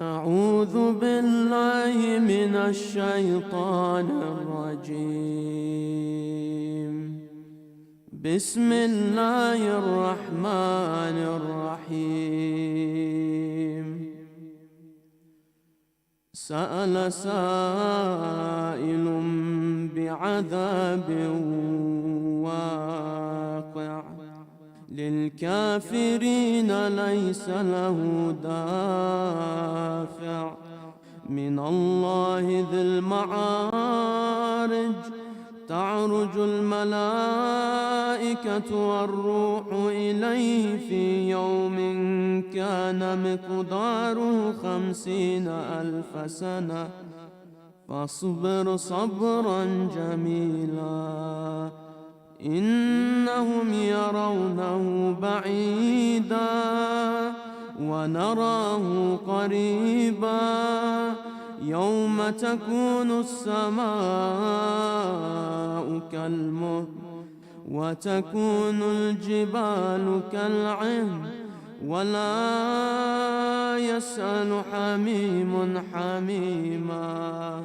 أعوذ بالله من الشيطان الرجيم. بسم الله الرحمن الرحيم. سأل سائل بعذاب واقع للكافرين ليس له دافع من الله ذي المعارج. تعرج الملائكة والروح إليه في يوم كان مقداره 50,000 سنة فاصبر صبرا جميلا إنهم يرونه بعيدا ونراه قريبا يوم تكون السماء كالمهل وتكون الجبال كالعهن ولا يسأل حميم حميما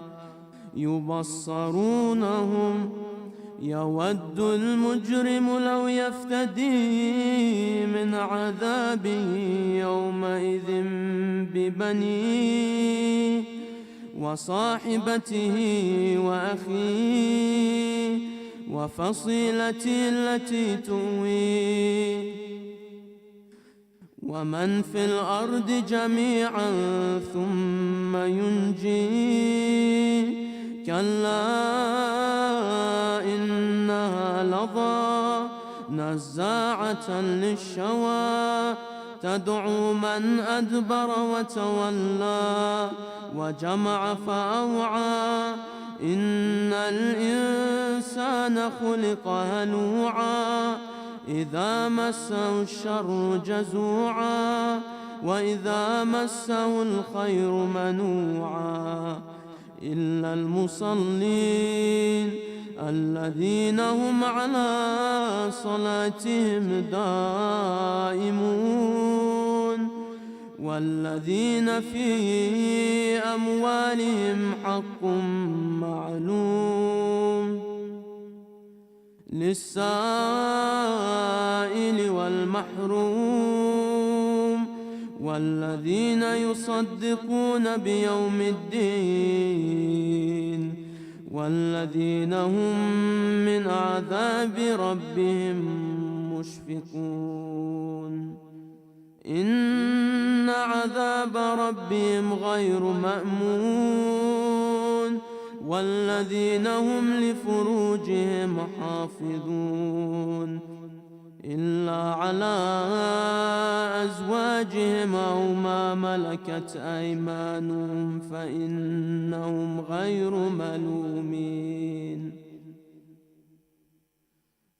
يبصرونهم يود المجرم لو يفتدي من عذابه يومئذ ببنيه وصاحبته وأخيه وفصيلته التي تؤويه ومن في الأرض جميعا ثم ينجيه كلا إنها لظى نزاعة للشوى تدعو من أدبر وتولى وجمع فأوعى إن الإنسان خلق هلوعا إذا مسه الشر جزوعا وإذا مسه الخير منوعا إلا المصلين الذين هم على صلاتهم دائمون والذين في أموالهم حق معلوم للسائل والمحروم والذين يصدقون بيوم الدين والذين هم من عذاب ربهم مشفقون إن عذاب ربهم غير مأمون والذين هم لفروجهم حافظون إلا على أزواجهم أو ما ملكت أيمانهم فإنهم غير ملومين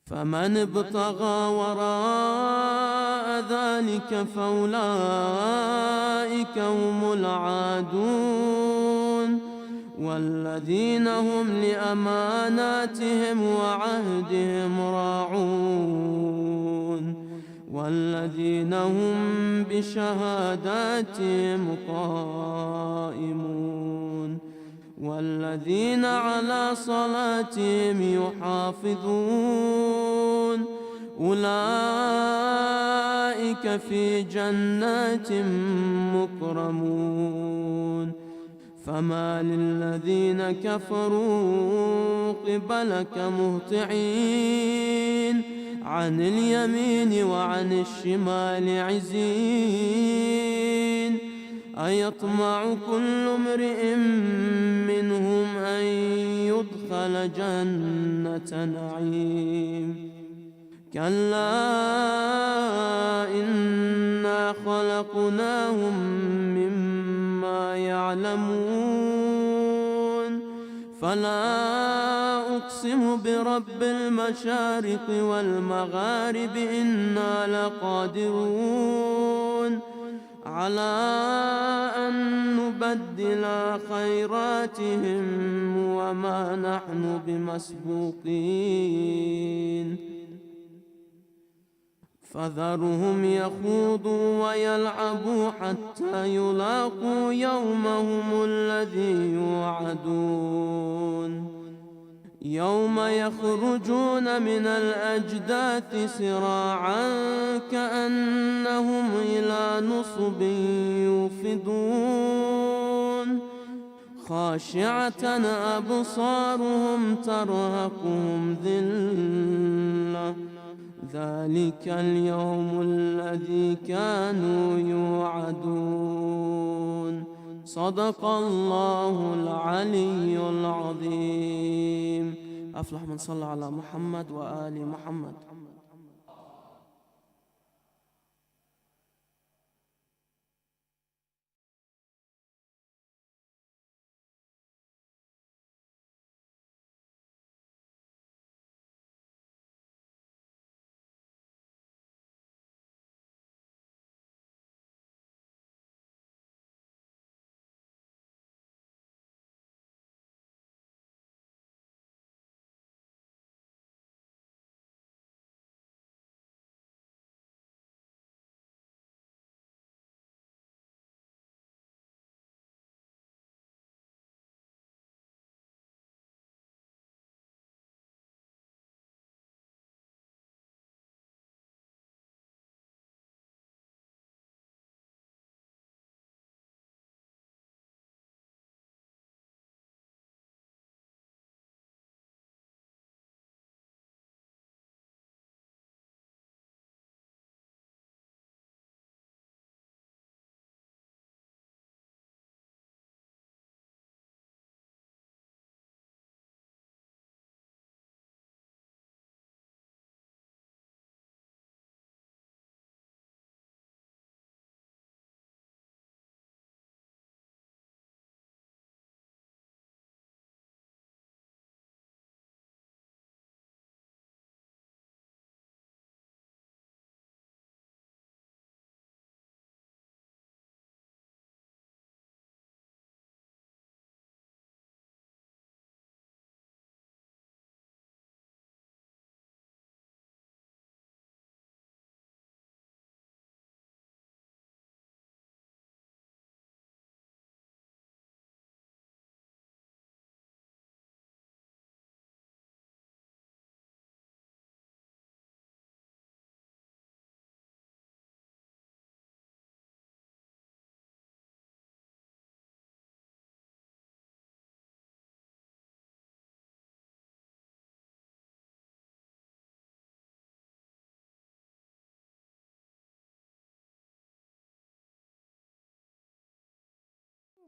فمن ابتغى وراء ذلك فأولئك هم العادون والذين هم لأماناتهم وعهدهم راعون والذين هم بشهاداتهم قائمون والذين على صلاتهم يحافظون أولئك في جنات مكرمون فما للذين كفروا قبلك مهطعين عن اليمين وعن الشمال عزين أيطمع كل امرئ منهم أن يدخل جنة نعيم كلا إنا خلقناهم مما يعلمون فلا أقسم برب المشارق والمغارب إنا لقادرون على أن نبدل خيراتهم وما نحن بمسبوقين فذرهم يخوضوا ويلعبوا حتى يلاقوا يومهم الذي يوعدون يوم يخرجون من الأجداث سراعا كأنهم إلى نصب يوفضون خاشعة أبصارهم ترهقهم ذلة ذلك اليوم الذي كانوا يوعدون صدق الله العلي العظيم. أفلح من صلى على محمد وآل محمد.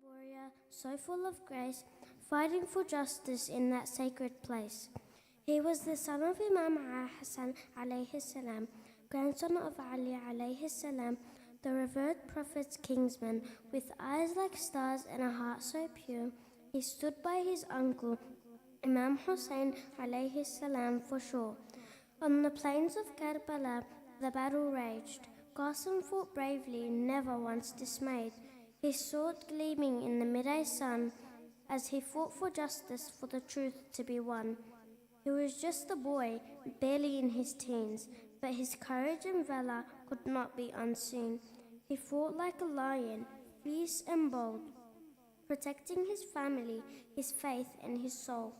Warrior, so full of grace, fighting for justice in that sacred place. He was the son of Imam Hassan alayhi salam, grandson of Ali alayhi salam, the revered Prophet's kingsman, with eyes like stars and a heart so pure. He stood by his uncle, Imam Hussein alayhi salam, for sure. On the plains of Karbala, the battle raged. Qasim fought bravely, never once dismayed, his sword gleaming in the midday sun, as he fought for justice, for the truth to be won. He was just a boy, barely in his teens, but his courage and valor could not be unseen. He fought like a lion, fierce and bold, protecting his family, his faith and his soul.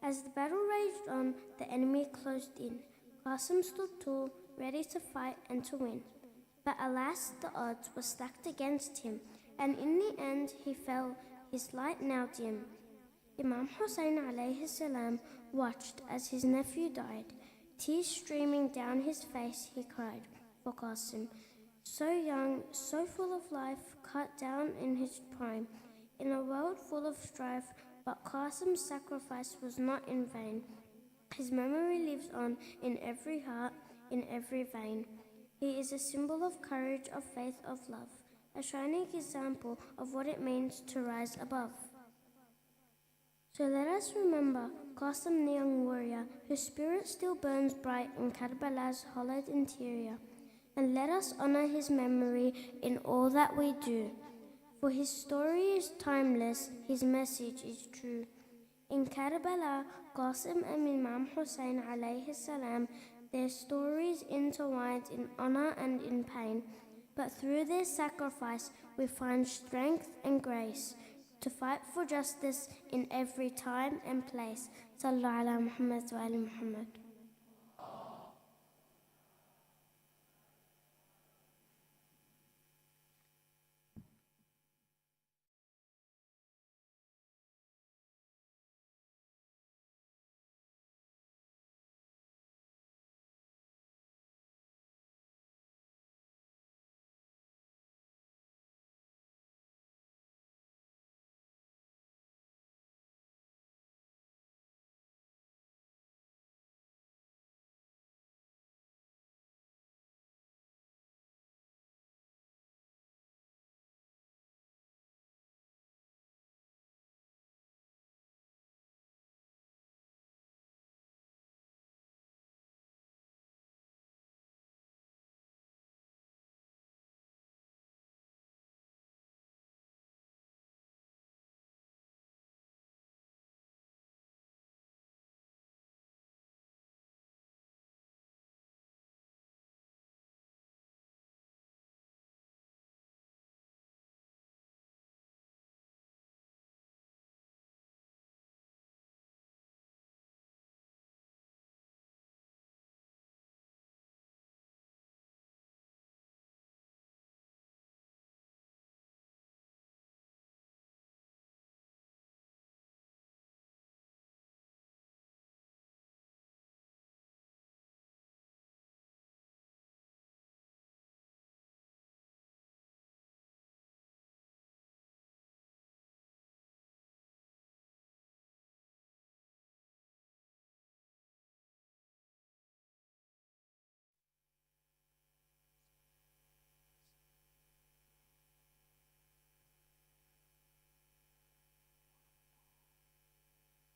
As the battle raged on, the enemy closed in. Qasim stood tall, ready to fight and to win. But alas, the odds were stacked against him, and in the end he fell, his light now dim. Imam Hussein alayhi salam watched as his nephew died. Tears streaming down his face, he cried for Qasim, so young, so full of life, cut down in his prime, in a world full of strife. But Qasim's sacrifice was not in vain. His memory lives on in every heart, in every vein. He is a symbol of courage, of faith, of love, a shining example of what it means to rise above. So let us remember Qasim, the young warrior, whose spirit still burns bright in Karbala's hollowed interior, and let us honor his memory in all that we do. For his story is timeless, his message is true. In Karbala, Qasim and Imam Hussein alayhi salam their stories intertwined in honor and in pain, but through their sacrifice we find strength and grace to fight for justice in every time and place. Sallu ala Muhammad wa ali Muhammad.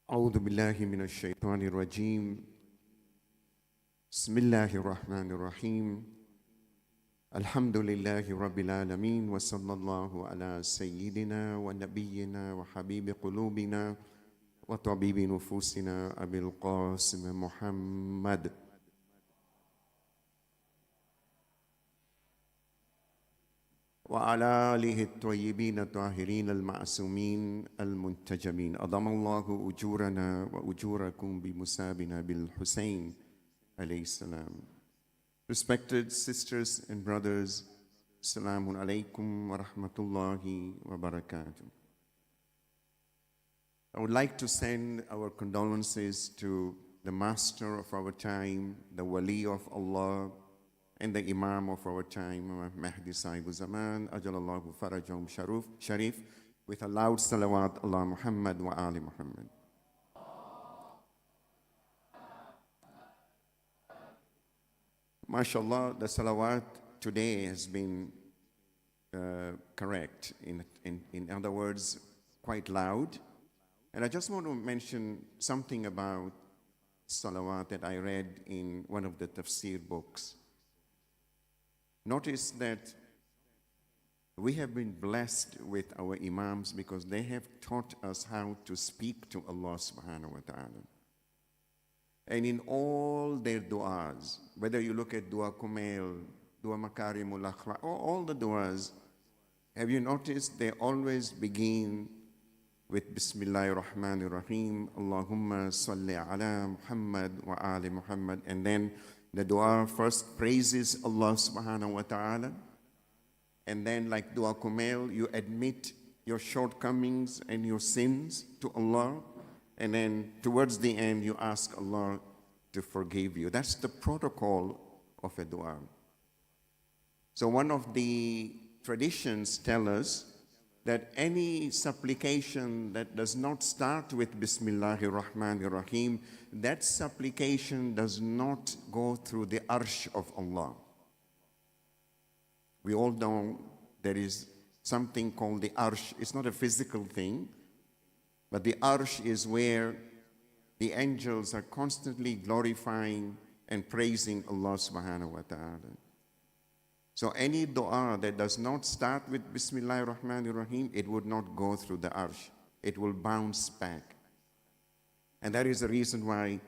أعوذ بالله من الشيطان الرجيم بسم الله الرحمن الرحيم الحمد لله رب العالمين وصلى الله على سيدنا ونبينا وحبيب قلوبنا وطبيب نفوسنا أبي القاسم محمد وعلى آله الطيبين الطاهرين المعصومين المنتجمين أضم الله أجورنا وأجوركم بمسابنا بالحسين عليه السلام. Respected sisters and brothers, Assalamu alaikum wa rahmatullahi wa barakatuh. I would like to send our condolences to the master of our time, the wali of Allah, and the Imam of our time, Mahdi Sahibu Zaman, Ajalallahu Farajum Sharif, with a loud salawat, Allah Muhammad wa Ali Muhammad. MashaAllah, the salawat today has been correct. In other words, quite loud. And I just want to mention something about salawat that I read in one of the tafsir books. Notice that we have been blessed with our imams because they have taught us how to speak to Allah subhanahu wa ta'ala. And in all their du'as, whether you look at dua kumail, dua makarimul akhlaq, all the du'as, have you noticed they always begin with Bismillahir Rahmanir Rahim, Allahumma salli ala Muhammad wa ali Muhammad, and then the dua first praises Allah subhanahu wa ta'ala, and then like dua kumail, you admit your shortcomings and your sins to Allah, and then towards the end you ask Allah to forgive you. That's the protocol of a dua. So one of the traditions tell us that any supplication that does not start with Bismillahir Rahmanir Rahim, that supplication does not go through the arsh of Allah. We all know there is something called the arsh. It's not a physical thing, but the arsh is where the angels are constantly glorifying and praising Allah subhanahu wa ta'ala. So any dua that does not start with Bismillahir Rahmanir Rahim, it would not go through the arsh. It will bounce back. And that is the reason why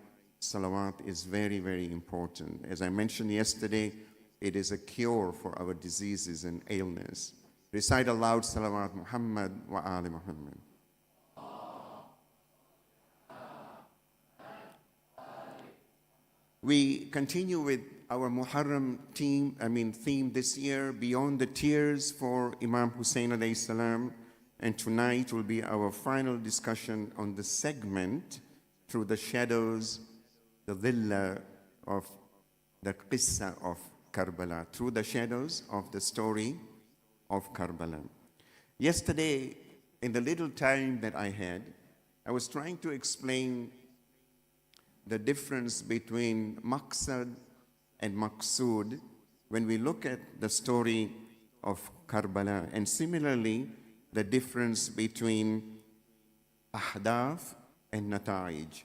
salawat is very, very important. As I mentioned yesterday, it is a cure for our diseases and illness. Recite aloud salawat Muhammad wa ali Muhammad. We continue with our Muharram theme this year, Beyond the Tears for Imam Hussein alayhi salam. And tonight will be our final discussion on the segment Through the Shadows, the dhilla of the qissa of Karbala, through the shadows of the story of Karbala. Yesterday, in the little time that I had, I was trying to explain the difference between maqsad and maqsood when we look at the story of Karbala, and similarly, the difference between ahdaf and nata'ij.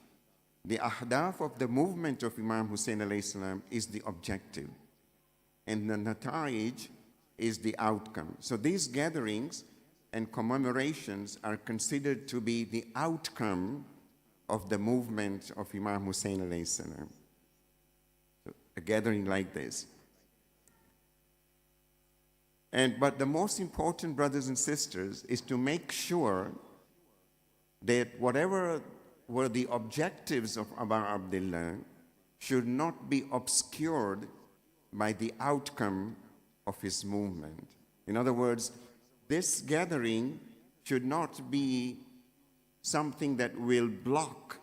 The ahdaf of the movement of Imam Hussein alayhi salam is the objective, and the nata'ij is the outcome. So these gatherings and commemorations are considered to be the outcome of the movement of Imam Hussein alayhi salam. So a gathering like this. But the most important, brothers and sisters, is to make sure that whatever were the objectives of Abu Abdullah should not be obscured by the outcome of his movement. In other words, this gathering should not be something that will block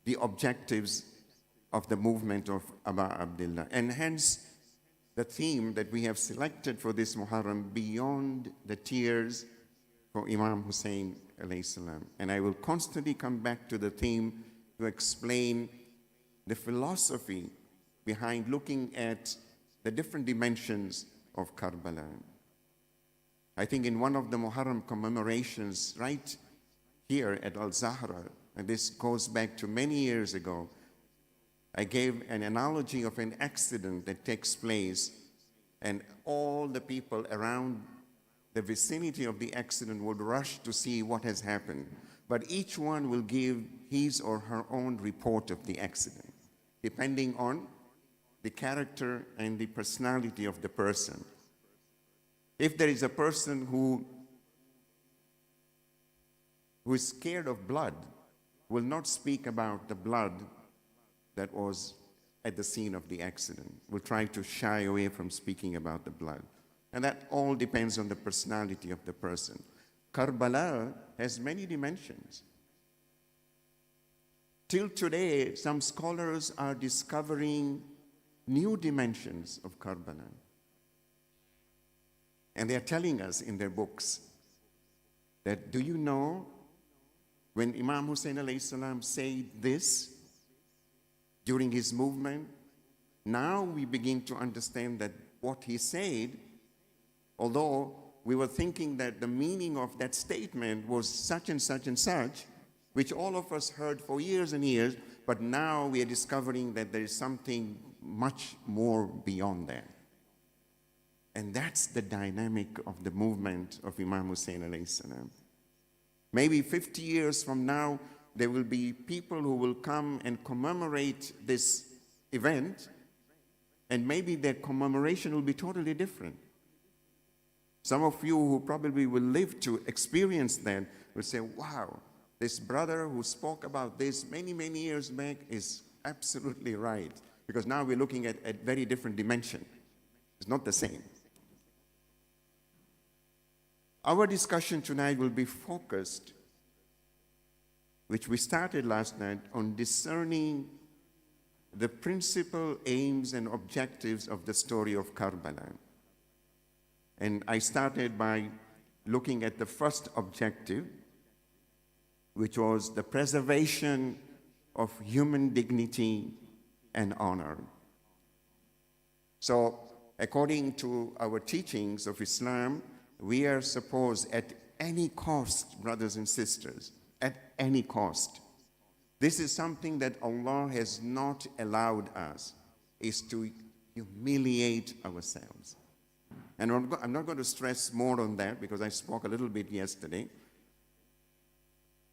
the objectives of the movement of Abu Abdullah. And hence, the theme that we have selected for this Muharram, Beyond the Tears for Imam Hussein alayhi salam. And I will constantly come back to the theme to explain the philosophy behind looking at the different dimensions of Karbala. I think in one of the Muharram commemorations right here at Al-Zahra, and this goes back to many years ago, I gave an analogy of an accident that takes place, and all the people around the vicinity of the accident would rush to see what has happened. But each one will give his or her own report of the accident, depending on the character and the personality of the person. If there is a person who is scared of blood, will not speak about the blood that was at the scene of the accident, will try to shy away from speaking about the blood. And that all depends on the personality of the person. Karbala has many dimensions. Till today, some scholars are discovering new dimensions of Karbala. And they are telling us in their books that, do you know, when Imam Hussein alayhi salam said this during his movement, now we begin to understand that what he said, although we were thinking that the meaning of that statement was such and such and such, which all of us heard for years and years, but now we are discovering that there is something much more beyond that. And that's the dynamic of the movement of Imam Hussein alayhi salam. Maybe 50 years from now, there will be people who will come and commemorate this event, and maybe their commemoration will be totally different. Some of you who probably will live to experience that will say, wow, this brother who spoke about this many, many years back is absolutely right. Because now we're looking at a very different dimension. It's not the same. Our discussion tonight will be focused, which we started last night, on discerning the principal aims and objectives of the story of Karbala. And I started by looking at the first objective, which was the preservation of human dignity and honor. So, according to our teachings of Islam, we are supposed at any cost, brothers and sisters, at any cost. This is something that Allah has not allowed us, is to humiliate ourselves. And I'm not going to stress more on that because I spoke a little bit yesterday.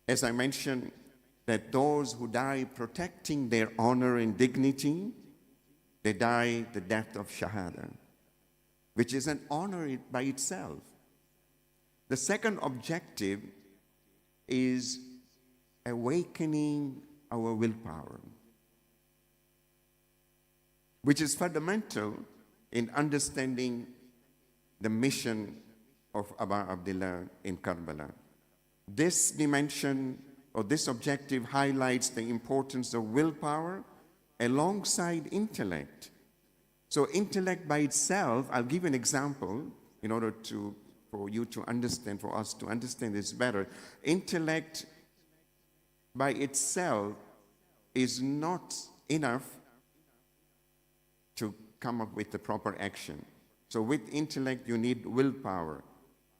As I mentioned, that those who die protecting their honor and dignity, they die the death of Shahada, which is an honor by itself. The second objective is awakening our willpower, which is fundamental in understanding the mission of Aba Abdullah in Karbala. This dimension or this objective highlights the importance of willpower alongside intellect. So intellect by itself, I'll give an example in order for you to understand, for us to understand this better. Intellect by itself is not enough to come up with the proper action. So with intellect, you need willpower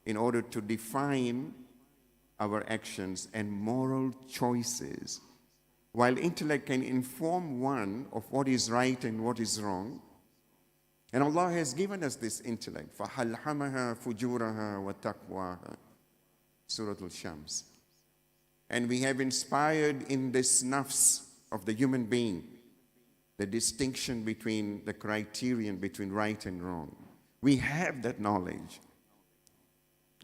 in order to define our actions and moral choices. While intellect can inform one of what is right and what is wrong, and Allah has given us this intellect. فَحَلْحَمَهَا فُجُورَهَا وَتَقْوَاهَا, Surah Al-Shams. And we have inspired in this nafs of the human being the distinction between the criterion between right and wrong. We have that knowledge.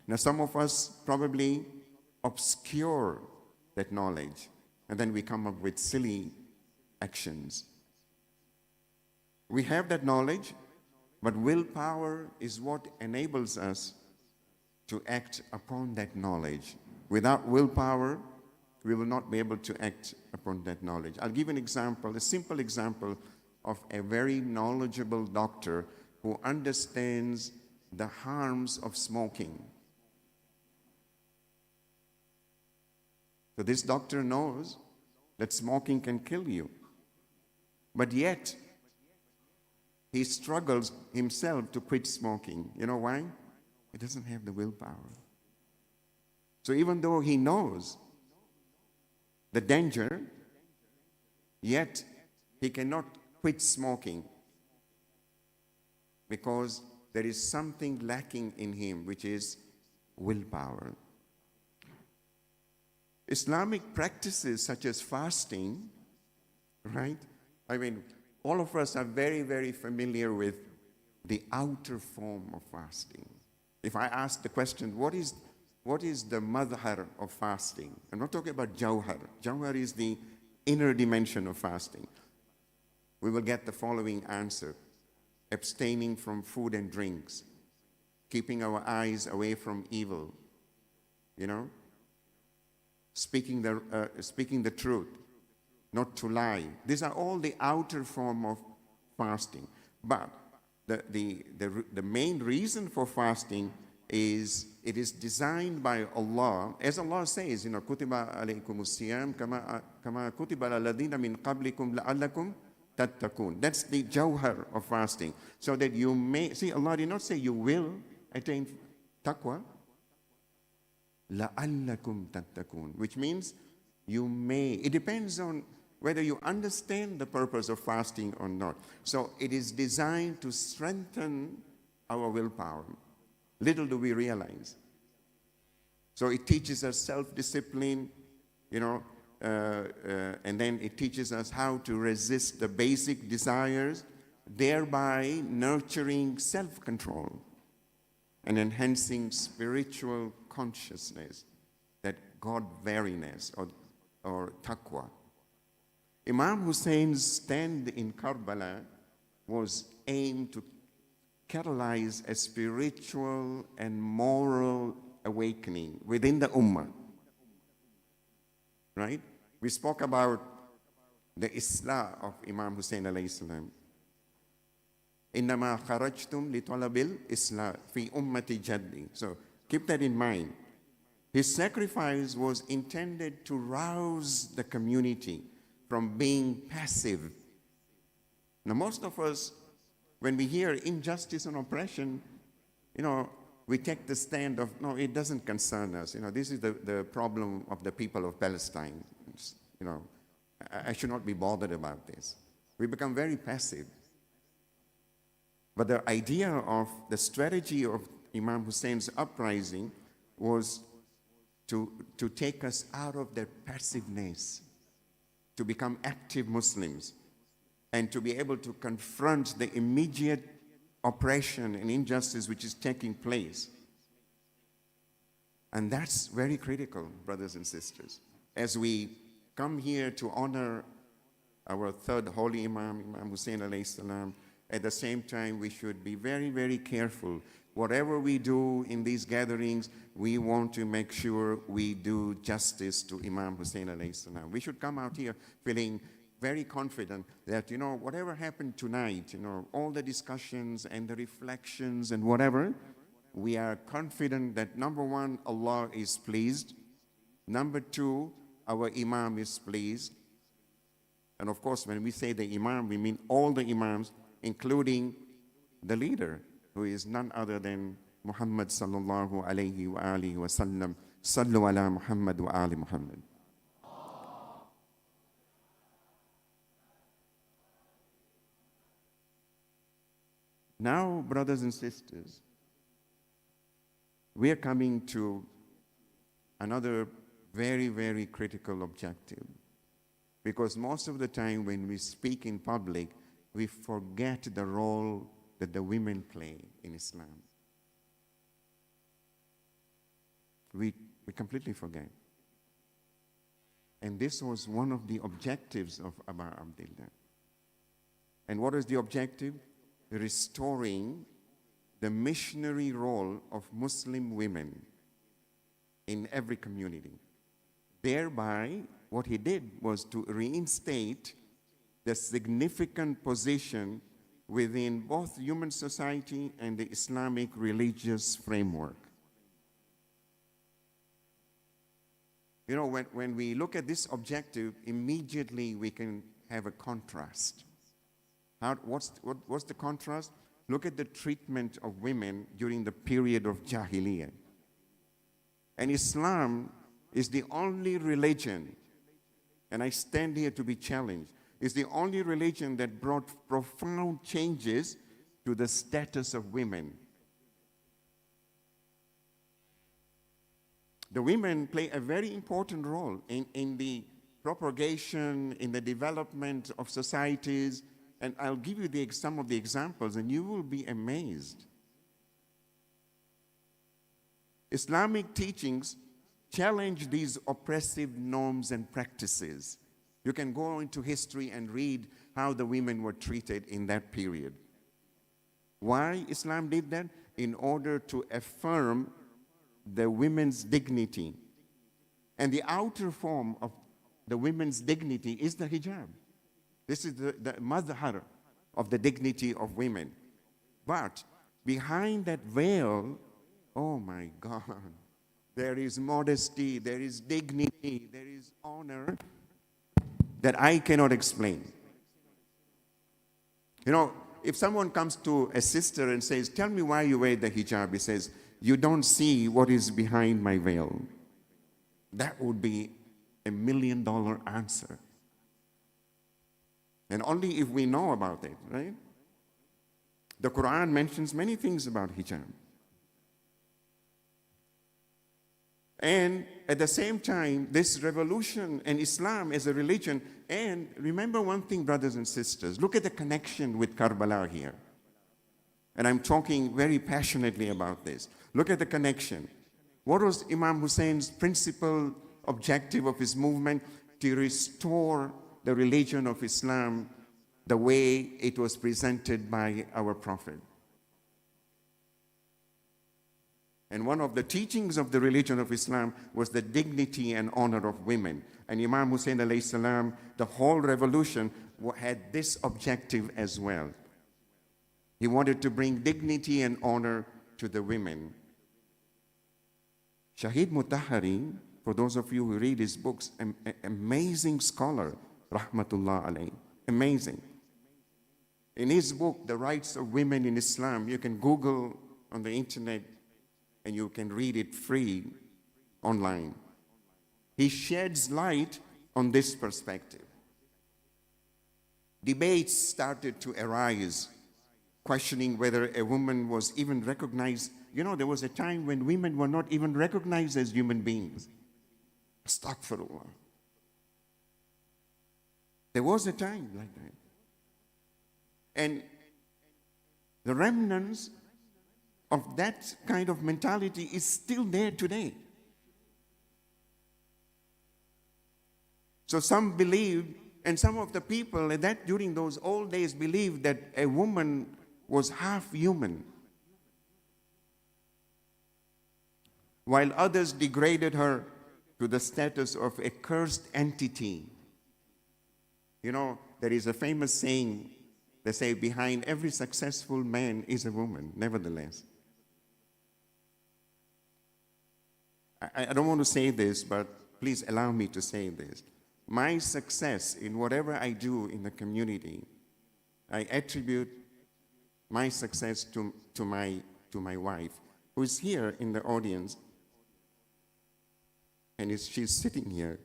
Now some of us probably obscure that knowledge, and then we come up with silly actions. We have that knowledge, but willpower is what enables us to act upon that knowledge. Without willpower, we will not be able to act upon that knowledge. I'll give an example, a simple example of a very knowledgeable doctor who understands the harms of smoking. So this doctor knows that smoking can kill you, but yet he struggles himself to quit smoking. You know why? He doesn't have the willpower. So even though he knows the danger, yet he cannot quit smoking because there is something lacking in him, which is willpower. Islamic practices such as fasting, right? I mean, all of us are very, very familiar with the outer form of fasting. If I ask the question, what is the madhar of fasting? I'm not talking about jawhar. Jawhar is the inner dimension of fasting. We will get the following answer: abstaining from food and drinks, keeping our eyes away from evil, speaking the truth, not to lie. These are all the outer form of fasting. But the main reason for fasting is it is designed by Allah, as Allah says, kutiba alaykumus siyam kama kutiba alladhina min qablikum la'allakum tattaqun. That's the jawhar of fasting. So that you may, see, Allah did not say you will attain taqwa. لَعَلَّكُمْ تَتَّقُونَ, which means you may. It depends on whether you understand the purpose of fasting or not. So it is designed to strengthen our willpower. Little do we realize. So it teaches us self-discipline, and then it teaches us how to resist the basic desires, thereby nurturing self-control and enhancing spiritual consciousness, that God-wariness or taqwa. Imam Hussein's stand in Karbala was aimed to catalyze a spiritual and moral awakening within the ummah. Right? We spoke about the islah of Imam Hussein alayhi salam. إِنَّمَا خَرَجْتُمْ لِطَلَبِ الْإِسْلَامِ فِي أُمَّةِ جَدِّي. So keep that in mind. His sacrifice was intended to rouse the community from being passive. Now most of us, when we hear injustice and oppression, we take the stand of, no, it doesn't concern us. This is the problem of the people of Palestine. I should not be bothered about this. We become very passive. But the idea of the strategy of Imam Hussein's uprising was to take us out of that passiveness to become active Muslims and to be able to confront the immediate oppression and injustice which is taking place. And that's very critical, brothers and sisters. As we come here to honor our third holy Imam, Imam Hussein alayhi salam, at the same time we should be very, very careful. Whatever we do in these gatherings, we want to make sure we do justice to Imam Hussein alayhi salam. We should come out here feeling very confident that, whatever happened tonight, all the discussions and the reflections and whatever, we are confident that number one, Allah is pleased. Number two, our Imam is pleased. And of course, when we say the Imam, we mean all the Imams, including the leader, who is none other than Muhammad sallallahu alayhi wa alihi wa sallam. Sallu ala Muhammad wa ali Muhammad. Now, brothers and sisters, we are coming to another very, very critical objective. Because most of the time when we speak in public, we forget the role that the women play in Islam. We completely forget. And this was one of the objectives of Abu Abdullah. And what is the objective? Restoring the missionary role of Muslim women in every community. Thereby, what he did was to reinstate the significant position within both human society and the Islamic religious framework. When we look at this objective, immediately we can have a contrast. What's the contrast? Look at the treatment of women during the period of Jahiliyyah. And Islam is the only religion, and I stand here to be challenged, is the only religion that brought profound changes to the status of women. The women play a very important role in the propagation, in the development of societies, and I'll give you some of the examples, and you will be amazed. Islamic teachings challenge these oppressive norms and practices. You can go into history and read how the women were treated in that period. Why Islam did that? In order to affirm the women's dignity. And the outer form of the women's dignity is the hijab. This is the madhar of the dignity of women. But behind that veil, oh my God, there is modesty, there is dignity, there is honor that I cannot explain. If someone comes to a sister and says, tell me why you wear the hijab, he says, you don't see what is behind my veil. That would be $1 million answer. And only if we know about it, right? The Quran mentions many things about hijab. And at the same time, this revolution and Islam as a religion, and remember one thing, brothers and sisters, look at the connection with Karbala here. And I'm talking very passionately about this. Look at the connection. What was Imam Hussein's principal objective of his movement? To restore the religion of Islam the way it was presented by our Prophet. And one of the teachings of the religion of Islam was the dignity and honor of women. And Imam Hussein alayhi salam, the whole revolution had this objective as well. He wanted to bring dignity and honor to the women. Shahid Mutahari, for those of you who read his books, an amazing scholar, rahmatullah alayhi, amazing. In his book, The Rights of Women in Islam, you can Google on the internet and you can read it free online. He sheds light on this perspective. Debates started to arise, questioning whether a woman was even recognized. There was a time when women were not even recognized as human beings. Astaghfirullah. There was a time like that. And the remnants of that kind of mentality is still there today. So some believe, and some of the people that during those old days believed that a woman was half human, while others degraded her to the status of a cursed entity. You know, there is a famous saying, they say, behind every successful man is a woman, nevertheless. I don't want to say this, but please allow me to say this. My success in whatever I do in the community, I attribute my success to my wife, who is here in the audience, and she's sitting here.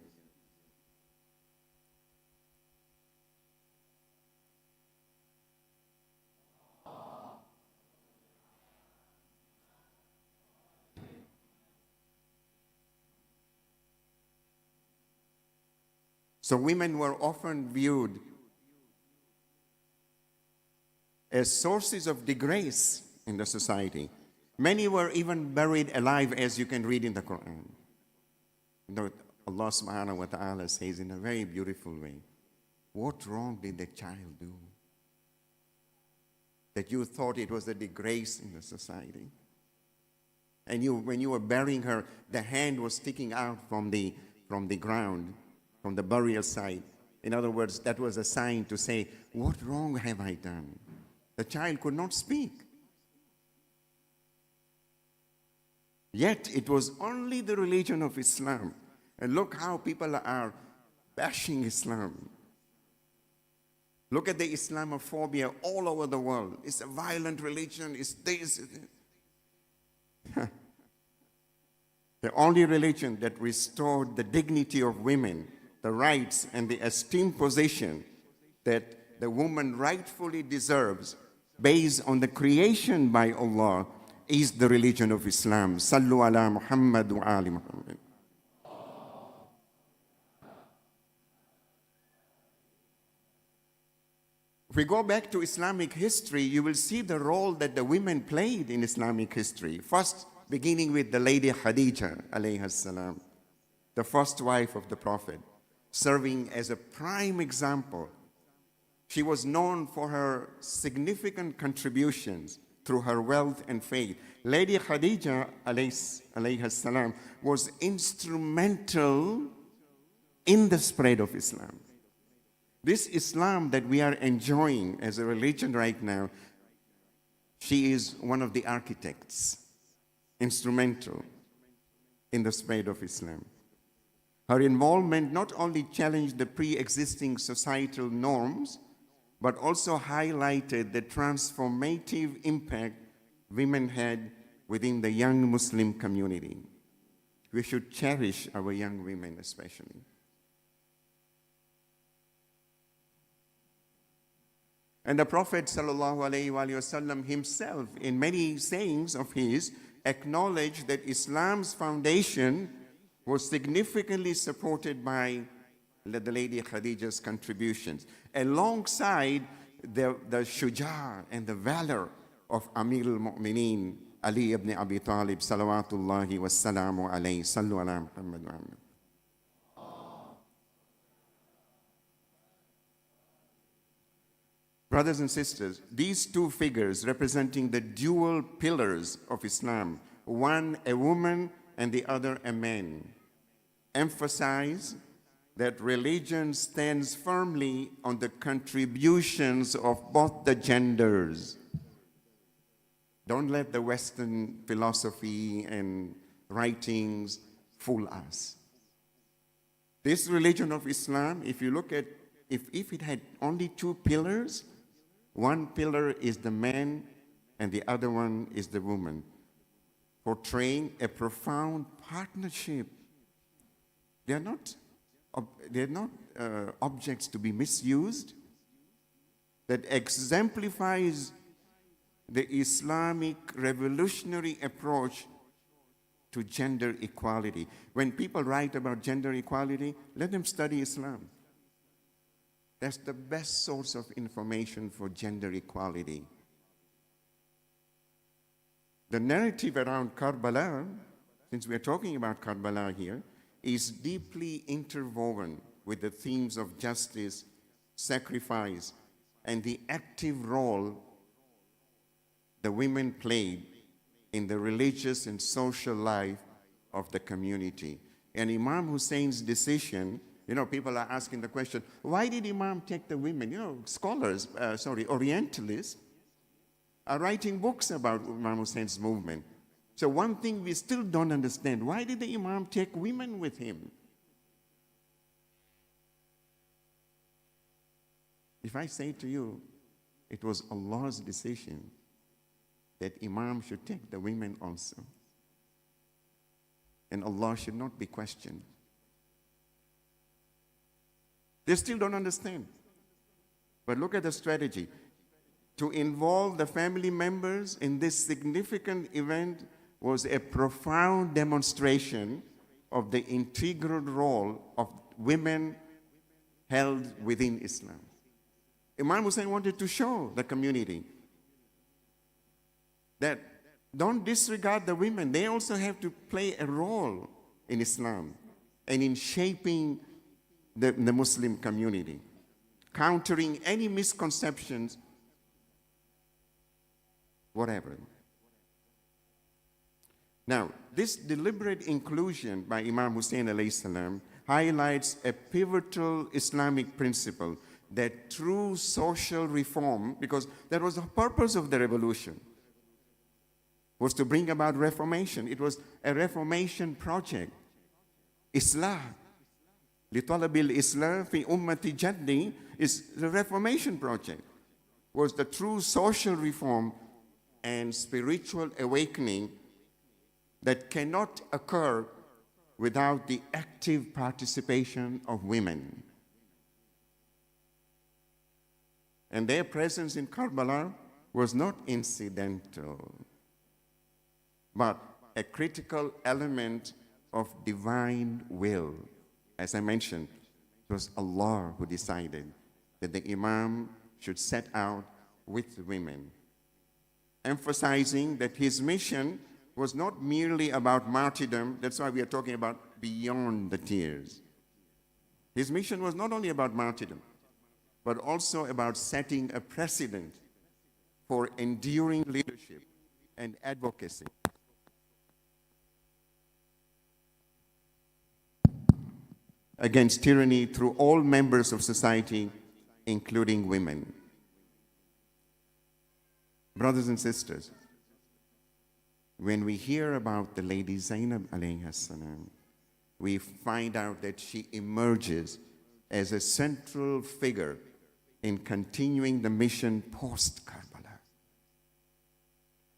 So women were often viewed as sources of disgrace in the society. Many were even buried alive, as you can read in the Quran. You know, Allah subhanahu wa ta'ala says in a very beautiful way, what wrong did the child do that you thought it was a disgrace in the society? And when you were burying her, the hand was sticking out from the ground, from the burial site. In other words, that was a sign to say, what wrong have I done? The child could not speak. Yet it was only the religion of Islam. And look how people are bashing Islam. Look at the Islamophobia all over the world. It's a violent religion, it's this. The only religion that restored the dignity of women, the rights and the esteemed position that the woman rightfully deserves based on the creation by Allah is the religion of Islam. Sallu ala Muhammad wa ali Muhammad. If we go back to Islamic history, you will see the role that the women played in Islamic history. First, beginning with the Lady Khadija, alayha salam, the first wife of the Prophet, serving as a prime example. She was known for her significant contributions through her wealth and faith. Lady Khadija, alayha salam, was instrumental in the spread of Islam. This Islam that we are enjoying as a religion right now, she is one of the architects, instrumental in the spread of Islam. Her involvement not only challenged the pre-existing societal norms, but also highlighted the transformative impact women had within the young Muslim community. We should cherish our young women especially. And the Prophet ﷺ himself, in many sayings of his, acknowledged that Islam's foundation was significantly supported by the Lady Khadija's contributions, alongside the shuja and the valor of Amir al-Mu'mineen, Ali ibn Abi Talib, salawatullahi wa salamu alayhi, sallu ala Muhammad wa Muhammad. Brothers and sisters, these two figures representing the dual pillars of Islam, one a woman and the other a man, emphasize that religion stands firmly on the contributions of both the genders. Don't let the Western philosophy and writings fool us. This religion of Islam, if you look at, if it had only two pillars, one pillar is the man and the other one is the woman, portraying a profound partnership. They are not objects to be misused. That exemplifies the Islamic revolutionary approach to gender equality. When people write about gender equality, let them study Islam. That's the best source of information for gender equality. The narrative around Karbala, since we are talking about Karbala here, is deeply interwoven with the themes of justice, sacrifice, and the active role the women played in the religious and social life of the community. And Imam Hussein's decision, people are asking the question, why did Imam take the women? Scholars, Orientalists, are writing books about Imam Hussein's movement. So one thing we still don't understand, why did the Imam take women with him? If I say to you, it was Allah's decision that Imam should take the women also. And Allah should not be questioned. They still don't understand. But look at the strategy. To involve the family members in this significant event was a profound demonstration of the integral role of women held within Islam. Imam Hussein wanted to show the community that don't disregard the women. They also have to play a role in Islam and in shaping the Muslim community, countering any misconceptions, whatever. Now, this deliberate inclusion by Imam Hussein alayhi salam highlights a pivotal Islamic principle that true social reform, because that was the purpose of the revolution, was to bring about reformation. It was a reformation project. Islah, litalabil Islah fi ummati jaddi, is the reformation project, was the true social reform and spiritual awakening that cannot occur without the active participation of women. And their presence in Karbala was not incidental, but a critical element of divine will. As I mentioned, it was Allah who decided that the Imam should set out with women, emphasizing that his mission was not merely about martyrdom. That's why we are talking about beyond the tears. His mission was not only about martyrdom, but also about setting a precedent for enduring leadership and advocacy. Against tyranny through all members of society, including women. Brothers and sisters, when we hear about the Lady Zainab alayhi salam, we find out that she emerges as a central figure in continuing the mission post-Karbala.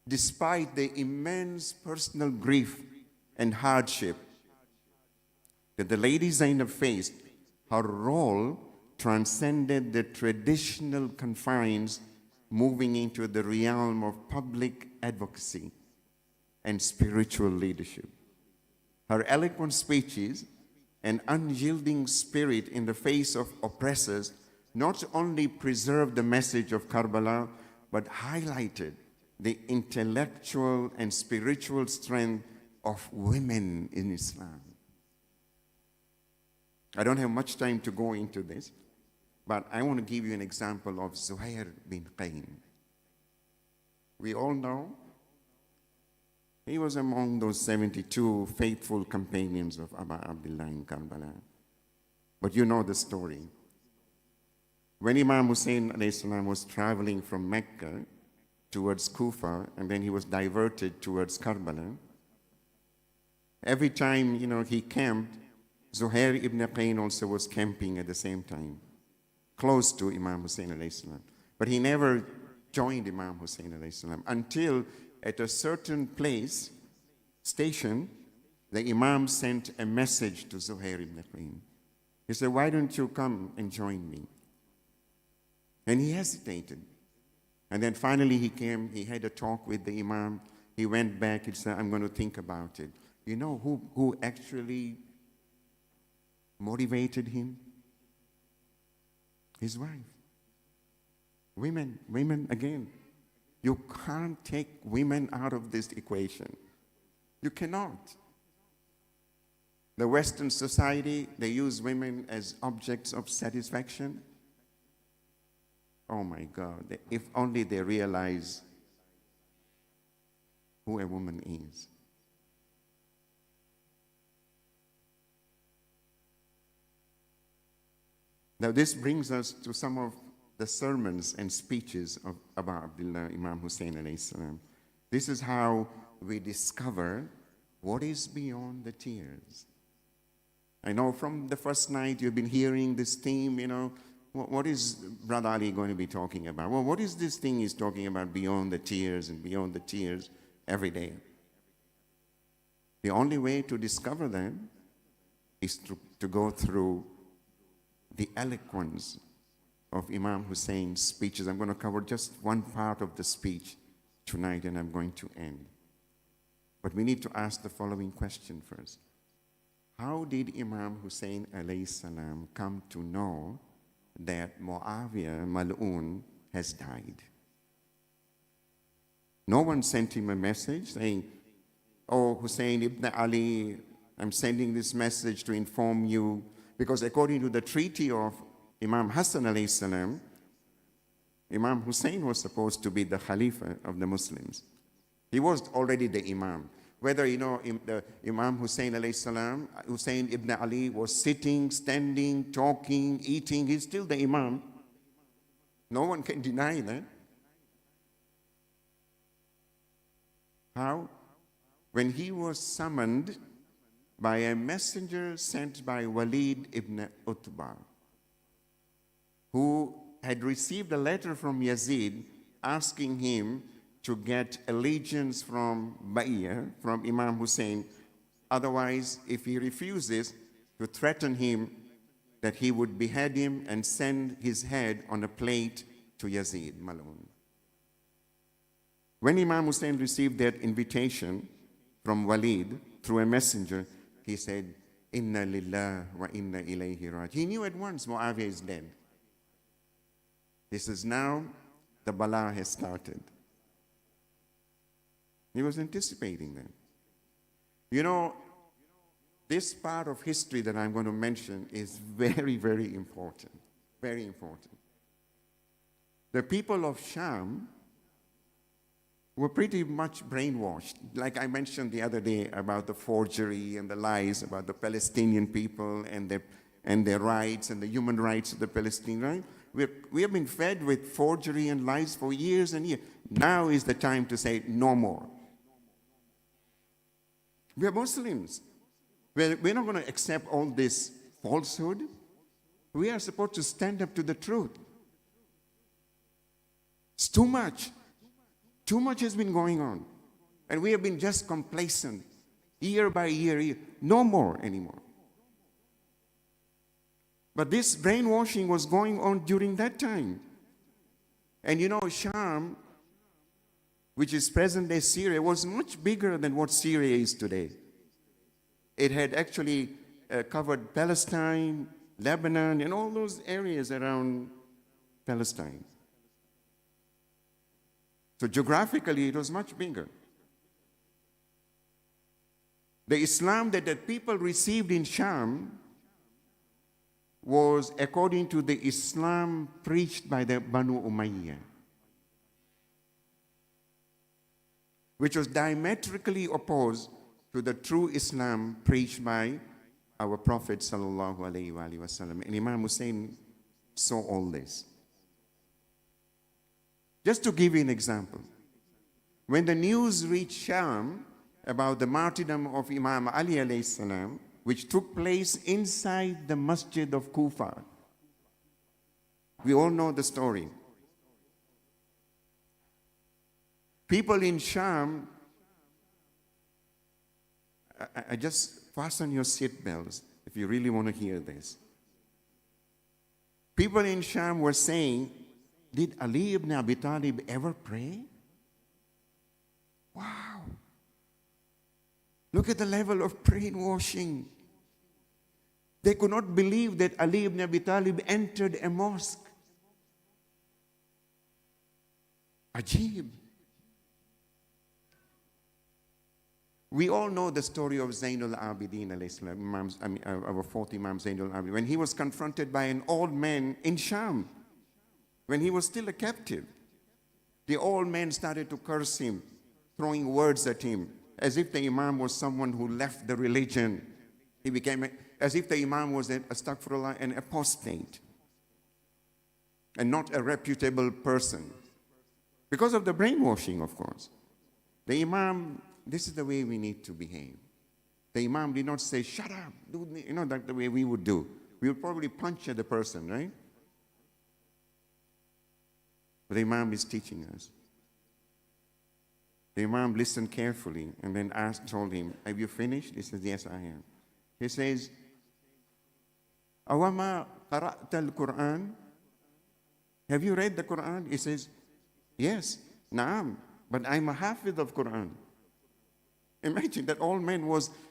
Despite the immense personal grief and hardship that the Lady Zainab faced, her role transcended the traditional confines, moving into the realm of public advocacy and spiritual leadership. Her eloquent speeches and unyielding spirit in the face of oppressors not only preserved the message of Karbala, but highlighted the intellectual and spiritual strength of women in Islam. I don't have much time to go into this, but I want to give you an example of Zuhair bin Qayn. We all know he was among those 72 faithful companions of Abu Abdullah in Karbala. But you know the story. When Imam Hussein alayhi salam was traveling from Mecca towards Kufa, and then he was diverted towards Karbala, every time, he camped, Zuhair ibn Qayn also was camping at the same time, close to Imam Hussein alayhi salam. But he never joined Imam Hussein alayhi salam until at a certain place, station, the Imam sent a message to Zuhair ibn Qayn. He said, why don't you come and join me? And he hesitated. And then finally he came, he had a talk with the Imam. He went back, he said, I'm going to think about it. You know who actually motivated him? His wife. Women again. You can't take women out of this equation. You cannot. The Western society, they use women as objects of satisfaction. Oh my God, if only they realize who a woman is. Now this brings us to some of the sermons and speeches of Abu Abdullah Imam Hussein alayhi salam. This is how we discover what is beyond the tears. I know from the first night you've been hearing this theme, what is Brother Ali going to be talking about? Well, what is this thing he's talking about beyond the tears and beyond the tears every day? The only way to discover them is to go through the eloquence of Imam Hussein's speeches. I'm going to cover just one part of the speech tonight and I'm going to end. But we need to ask the following question first. How did Imam Hussein alayhi salam come to know that Muawiyah Mal'un has died? No one sent him a message saying, "Oh, Hussein ibn Ali, I'm sending this message to inform you," because according to the treaty of Imam Hassan alayhi salam, Imam Hussein was supposed to be the Khalifa of the Muslims. He was already the Imam. Whether, the Imam Hussein alayhi salam, Hussein ibn Ali was sitting, standing, talking, eating, he's still the Imam. No one can deny that. How? When he was summoned by a messenger sent by Walid ibn Utbah, who had received a letter from Yazid asking him to get allegiance from Ba'iyah, from Imam Hussein. Otherwise, if he refuses, to threaten him that he would behead him and send his head on a plate to Yazid Mal'un. When Imam Hussein received that invitation from Walid through a messenger, he said, "Inna lillah wa inna ilayhi raj." He knew at once Muawiyah is dead. He says, now the bala has started. He was anticipating that. This part of history that I'm going to mention is very, very important. Very important. The people of Sham were pretty much brainwashed. Like I mentioned the other day about the forgery and the lies about the Palestinian people and their rights and the human rights of the Palestinians. We have been fed with forgery and lies for years and years. Now is the time to say no more. We are Muslims. We're not going to accept all this falsehood. We are supposed to stand up to the truth. It's too much. Too much has been going on. And we have been just complacent, year by year. No more anymore. But this brainwashing was going on during that time. And Sham, which is present-day Syria, was much bigger than what Syria is today. It had actually covered Palestine, Lebanon, and all those areas around Palestine. So geographically, it was much bigger. The Islam that the people received in Sham was according to the Islam preached by the Banu Umayyah, which was diametrically opposed to the true Islam preached by our Prophet sallallahu alaihi wasallam. And Imam Hussein saw all this. Just to give you an example, when the news reached Sham about the martyrdom of Imam Ali alayhi salam, which took place inside the masjid of Kufa. We all know the story. People in Sham, I just fasten your seatbelts if you really want to hear this. People in Sham were saying, did Ali ibn Abi Talib ever pray? Wow. Look at the level of brainwashing. They could not believe that Ali ibn Abi Talib entered a mosque. Ajib. We all know the story of Zainul Abidin, alayhi salam, our fourth Imam Zainul Abidin, when he was confronted by an old man in Sham, when he was still a captive. The old man started to curse him, throwing words at him, as if the Imam was someone who left the religion. He became, as if the Imam was, astaghfirullah, an apostate, and not a reputable person. Because of the brainwashing, of course. The Imam, this is the way we need to behave. The Imam did not say, shut up, like the way we would do. We would probably punch at the person, right? But the Imam is teaching us. The Imam listened carefully and then told him, have you finished? He says, yes, I am. He says, Awama qara'ta al-Quran? Have you read the Quran? He says, yes, Naam, but I'm a hafiz of Quran. Imagine that old man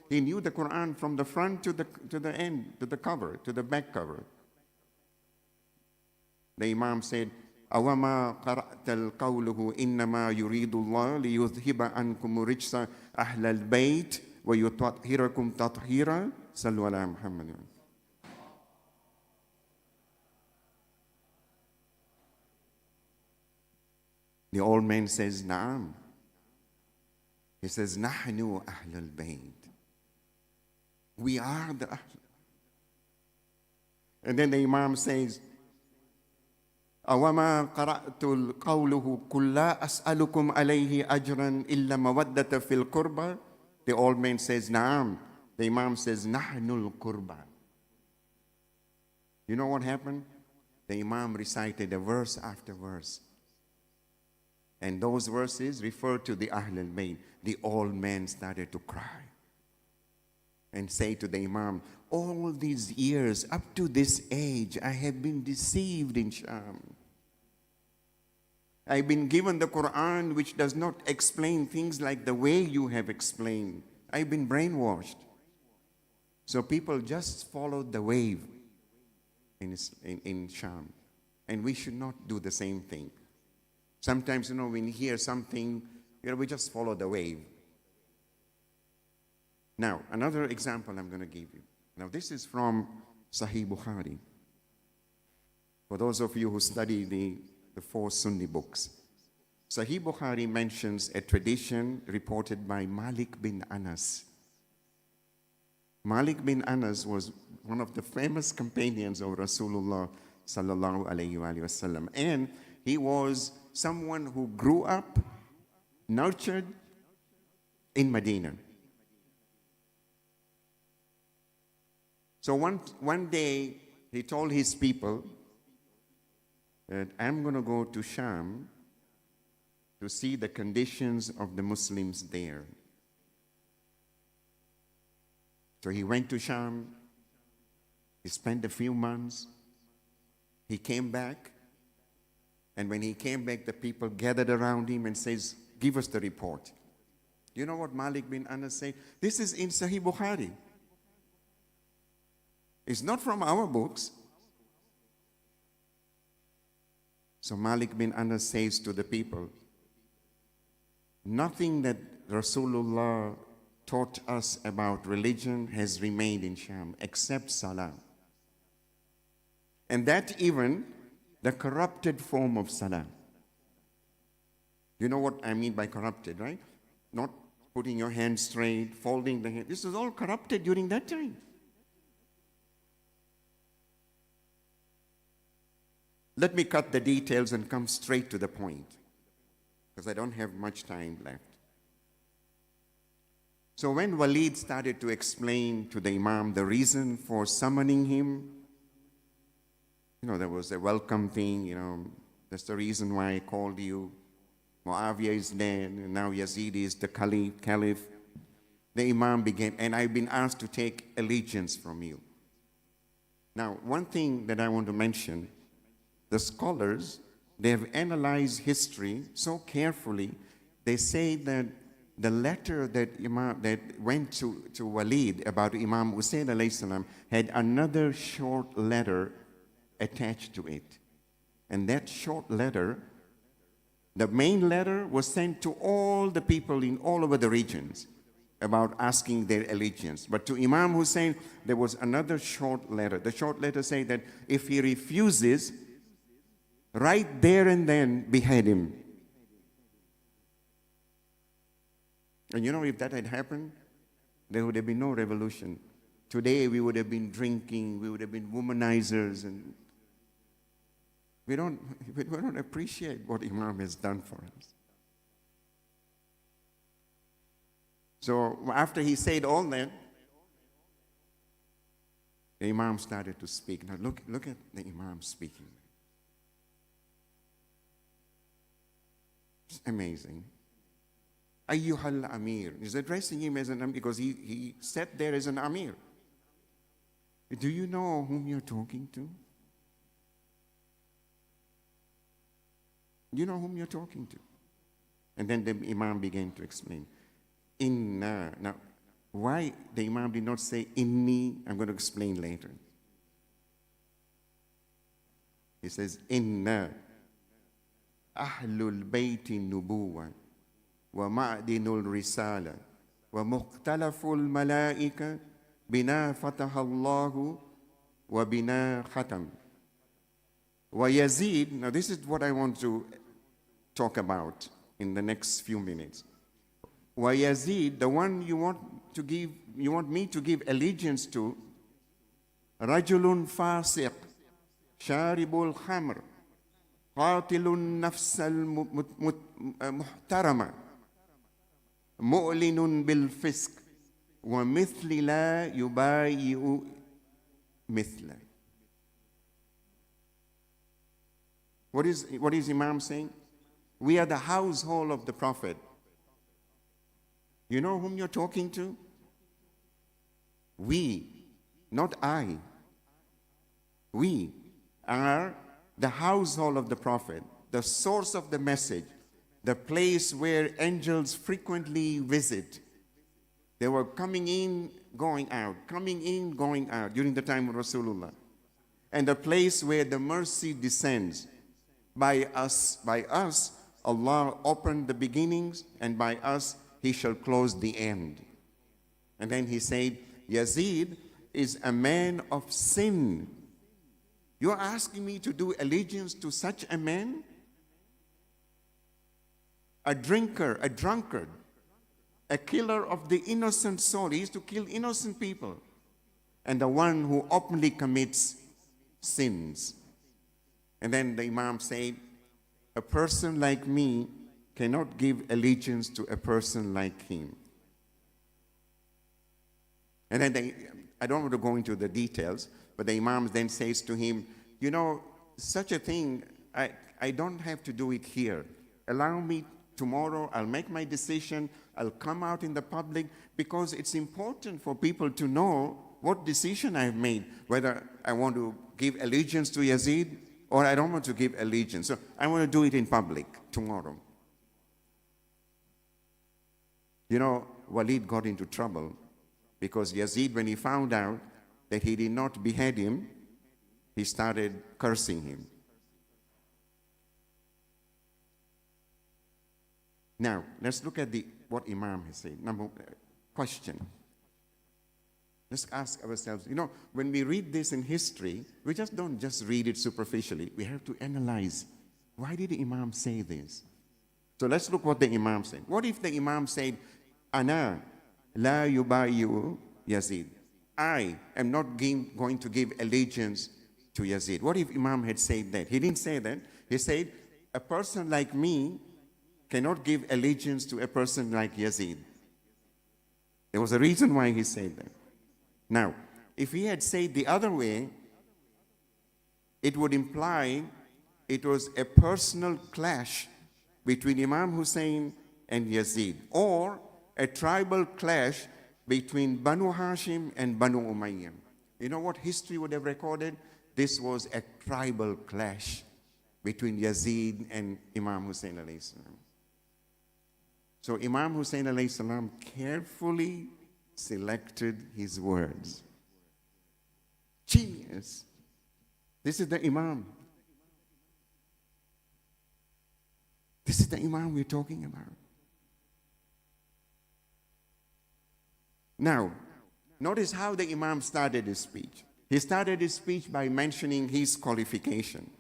he knew the Quran from the front to the end, to the cover, to the back cover. The Imam said, أَوَمَا قَرَأْتَ الْقَوْلُهُ إِنَّمَا يُرِيدُ اللَّهُ لِيُذْهِبَ عَنْكُمُ رِجْسَ أَهْلَ الْبَيْتِ وَيُطَهِّرَكُمْ تَطْهِيرًا صَلُّوا عَلَى مُحَمَّدٍ. The old man says, Naam. He says, Nahnu Ahlul Bayt. We are the Ahl. And then the Imam says, أَوَمَا قَرَأْتُ الْقَوْلُهُ قُلْ لَا أَسْأَلُكُمْ عَلَيْهِ أَجْرًا إِلَّا مَوَدَّةَ فِي الْقُرْبَى. The old man says, Naam. The Imam says, Nahnu al-Qurba. You know what happened? The Imam recited a verse after verse. And those verses refer to the Ahlul Bayt. The old man started to cry and say to the Imam, all these years, up to this age, I have been deceived in Sham. I've been given the Quran which does not explain things like the way you have explained. I've been brainwashed. So people just followed the wave in Sham. And we should not do the same thing. Sometimes, when we hear something, we just follow the wave. Now, another example I'm going to give you. Now, this is from Sahih Bukhari. For those of you who study the four Sunni books, Sahih Bukhari mentions a tradition reported by Malik bin Anas. Malik bin Anas was one of the famous companions of Rasulullah sallallahu alayhi wa sallam. And he was someone who grew up, nurtured in Medina. So one day, he told his people that I'm going to go to Sham to see the conditions of the Muslims there. So he went to Sham. He spent a few months. He came back. And when he came back, the people gathered around him and says, give us the report. You know what Malik bin Anas said? This is in Sahih Bukhari. It's not from our books. So Malik bin Anas says to the people, nothing that Rasulullah taught us about religion has remained in Sham except Salah. And that even the corrupted form of Salah. You know what I mean by corrupted, right? Not putting your hands straight, folding the hand. This is all corrupted during that time. Let me cut the details and come straight to the point, because I don't have much time left. So when Walid started to explain to the Imam the reason for summoning him, there was a welcome thing, that's the reason why I called you. Muawiyah is dead, and now Yazid is the caliph. The Imam began, and I've been asked to take allegiance from you. Now, one thing that I want to mention, the scholars, they have analyzed history so carefully, they say that the letter that went to Walid about Imam Hussein alayhi salam had another short letter attached to it. And that short letter, The main letter was sent to all the people in all over the regions about asking their allegiance. But to Imam Hussein, there was another short letter. The short letter said that if he refuses, right there and then behead him. And you know, if that had happened, there would have been no revolution. Today we would have been drinking, we would have been womanizers, and we don't appreciate what Imam has done for us. So after he said all that, the Imam started to speak. Now look at the Imam speaking. It's amazing. Ayyuhal Amir. He's addressing him as an Amir because he sat there as an Amir. Do you know whom you're talking to? You know whom you're talking to. And then the Imam began to explain. Inna. Now, why the Imam did not say inni, I'm going to explain later. He says, Inna ahlul bayti nubuwa wa ma'dinul risala wa mukhtalaful malaika bina fatahallahu wa bina khatam. Wa Yazid, now this is what I want to talk about in the next few minutes. Wa Yazid, the one you want me to give allegiance to, rajulun fasiq, sharibul khamr, qatilun nafsal muhtarama, mu'linun bil fisk, wa mithli la yubayi'u mithla. What is Imam saying? We are the household of the Prophet. You know whom you're talking to? We, not I. We are the household of the Prophet, the source of the message, the place where angels frequently visit. They were coming in, going out during the time of Rasulullah. And the place where the mercy descends. By us, Allah opened the beginnings, and by us, He shall close the end. And then he said, Yazid is a man of sin. You're asking me to do allegiance to such a man? A drinker, a drunkard, a killer of the innocent soul. He used to kill innocent people. And the one who openly commits sins. And then the Imam said, a person like me cannot give allegiance to a person like him. And then I don't want to go into the details, but the Imam then says to him, you know, such a thing, I don't have to do it here. Allow me tomorrow, I'll make my decision, I'll come out in the public, because it's important for people to know what decision I've made, whether I want to give allegiance to Yazid or I don't want to give allegiance. So I want to do it in public tomorrow. You know, Walid got into trouble because Yazid, when he found out that he did not behead him, he started cursing him. Now, let's look at what Imam has said. Question. Let's ask ourselves, you know, when we read this in history, we don't just read it superficially. We have to analyze, why did the Imam say this? So let's look what the Imam said. What if the Imam said, Ana la yubayu Yazid. I am not going to give allegiance to Yazid. What if Imam had said that? He didn't say that. He said, a person like me cannot give allegiance to a person like Yazid. There was a reason why he said that. Now, if he had said the other way, it would imply it was a personal clash between Imam Hussein and Yazid, or a tribal clash between Banu Hashim and Banu Umayyah. You know what history would have recorded? This was a tribal clash between Yazid and Imam Hussein alayhi salam. So Imam Hussein alayhi salam carefully selected his words. Genius. This is the Imam. This is the Imam we're talking about. Now, notice how the Imam started his speech. He started his speech by mentioning his qualification.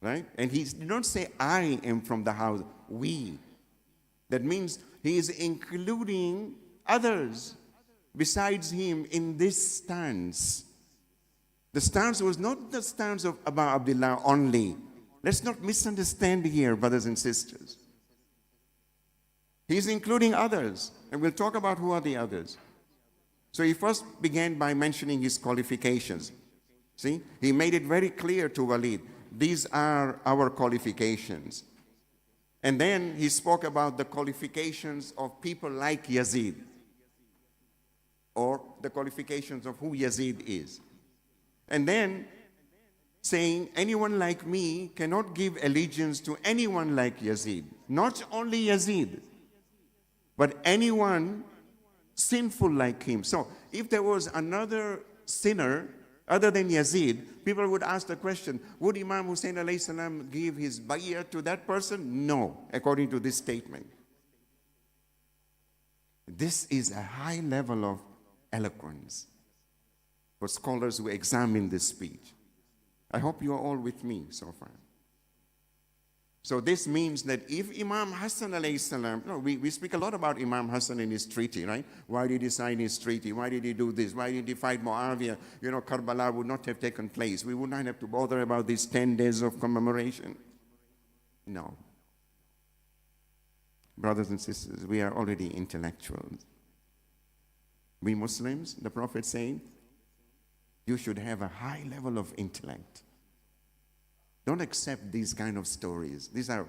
Right? And he did not say, I am from the house, we. That means he is including others besides him in this stance. The stance was not the stance of Abu Abdullah only. Let's not misunderstand here, brothers and sisters. He's including others, and we'll talk about who are the others. So he first began by mentioning his qualifications. See, he made it very clear to Walid, these are our qualifications. And then he spoke about the qualifications of people like Yazid, or the qualifications of who Yazid is. And then saying, anyone like me cannot give allegiance to anyone like Yazid. Not only Yazid, but anyone sinful like him. So if there was another sinner other than Yazid, people would ask the question, would Imam Hussein alayhi salam give his bay'ah to that person? No, according to this statement. This is a high level of eloquence for scholars who examine this speech. I hope you are all with me so far. So this means that if Imam Hassan alayhi salam, we speak a lot about Imam Hassan in his treaty, right? Why did he sign his treaty? Why did he do this? Why did he fight Muawiyah? Karbala would not have taken place. We would not have to bother about these 10 days of commemoration. No. Brothers and sisters, we are already intellectuals. We Muslims, the Prophet saying, you should have a high level of intellect. Don't accept these kind of stories. These are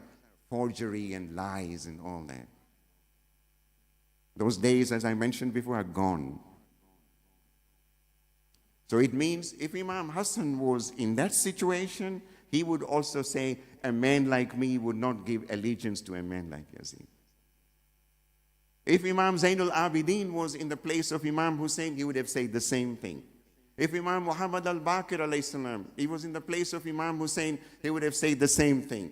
forgery and lies and all that. Those days, as I mentioned before, are gone. So it means if Imam Hassan was in that situation, he would also say, a man like me would not give allegiance to a man like Yazid. If Imam Zainul Abidin was in the place of Imam Hussein, he would have said the same thing. If Imam Muhammad al-Baqir alayhi salam, he was in the place of Imam Hussein, he would have said the same thing.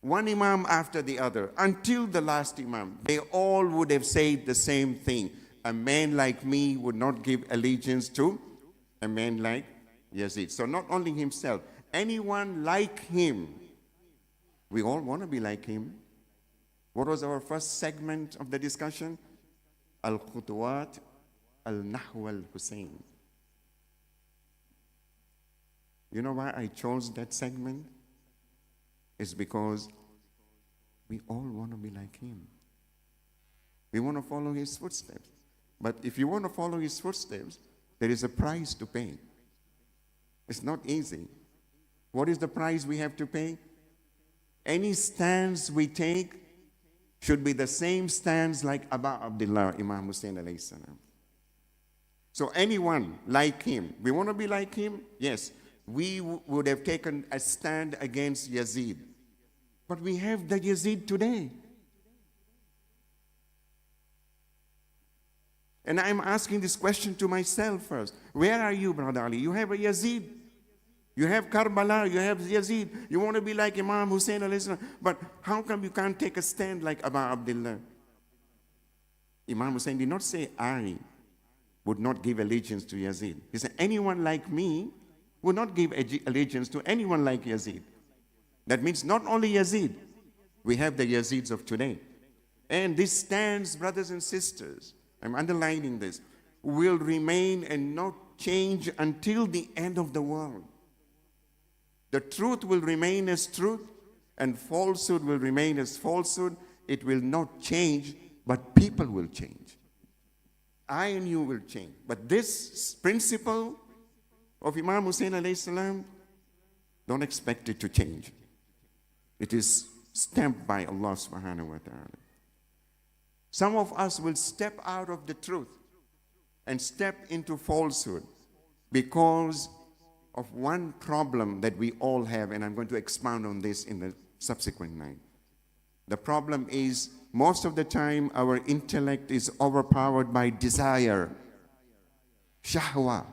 One Imam after the other, until the last Imam, they all would have said the same thing. A man like me would not give allegiance to a man like Yazid. So not only himself, anyone like him. We all want to be like him. What was our first segment of the discussion? Al-Khutuwat al-Nahw al-Hussein. You know why I chose that segment? It's because we all want to be like him. We want to follow his footsteps. But if you want to follow his footsteps, there is a price to pay. It's not easy. What is the price we have to pay? Any stance we take should be the same stance like Abu Abdullah, Imam Hussein alayhi salam. So anyone like him, we want to be like him? Yes. We would have taken a stand against Yazid. But we have the Yazid today. And I'm asking this question to myself first. Where are you, Brother Ali? You have a Yazid. You have Karbala, you have Yazid. You want to be like Imam Hussein alayhi salam. But how come you can't take a stand like Abu Abdullah? Imam Hussein did not say, I would not give allegiance to Yazid. He said, anyone like me would not give allegiance to anyone like Yazid. That means not only Yazid, we have the Yazids of today. And this stands, brothers and sisters, I'm underlining this, will remain and not change until the end of the world. The truth will remain as truth, and falsehood will remain as falsehood. It will not change, but people will change. I and you will change. But this principle of Imam Hussein alayhi salam, don't expect it to change. It is stamped by Allah subhanahu wa ta'ala. Some of us will step out of the truth and step into falsehood because of one problem that we all have, and I'm going to expound on this in the subsequent night. The problem is, most of the time, our intellect is overpowered by desire, shahwa.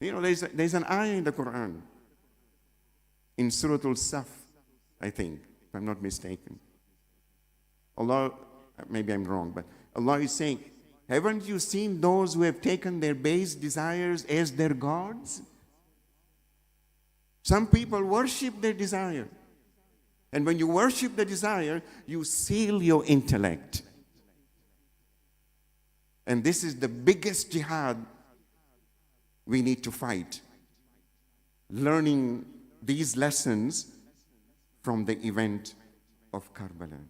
You know, there's an ayah in the Quran. in Surah Al-Saf, I think, if I'm not mistaken. Allah, maybe I'm wrong, but Allah is saying, haven't you seen those who have taken their base desires as their gods? Some people worship their desire. And when you worship the desire, you seal your intellect. And this is the biggest jihad we need to fight. Learning these lessons from the event of Karbala.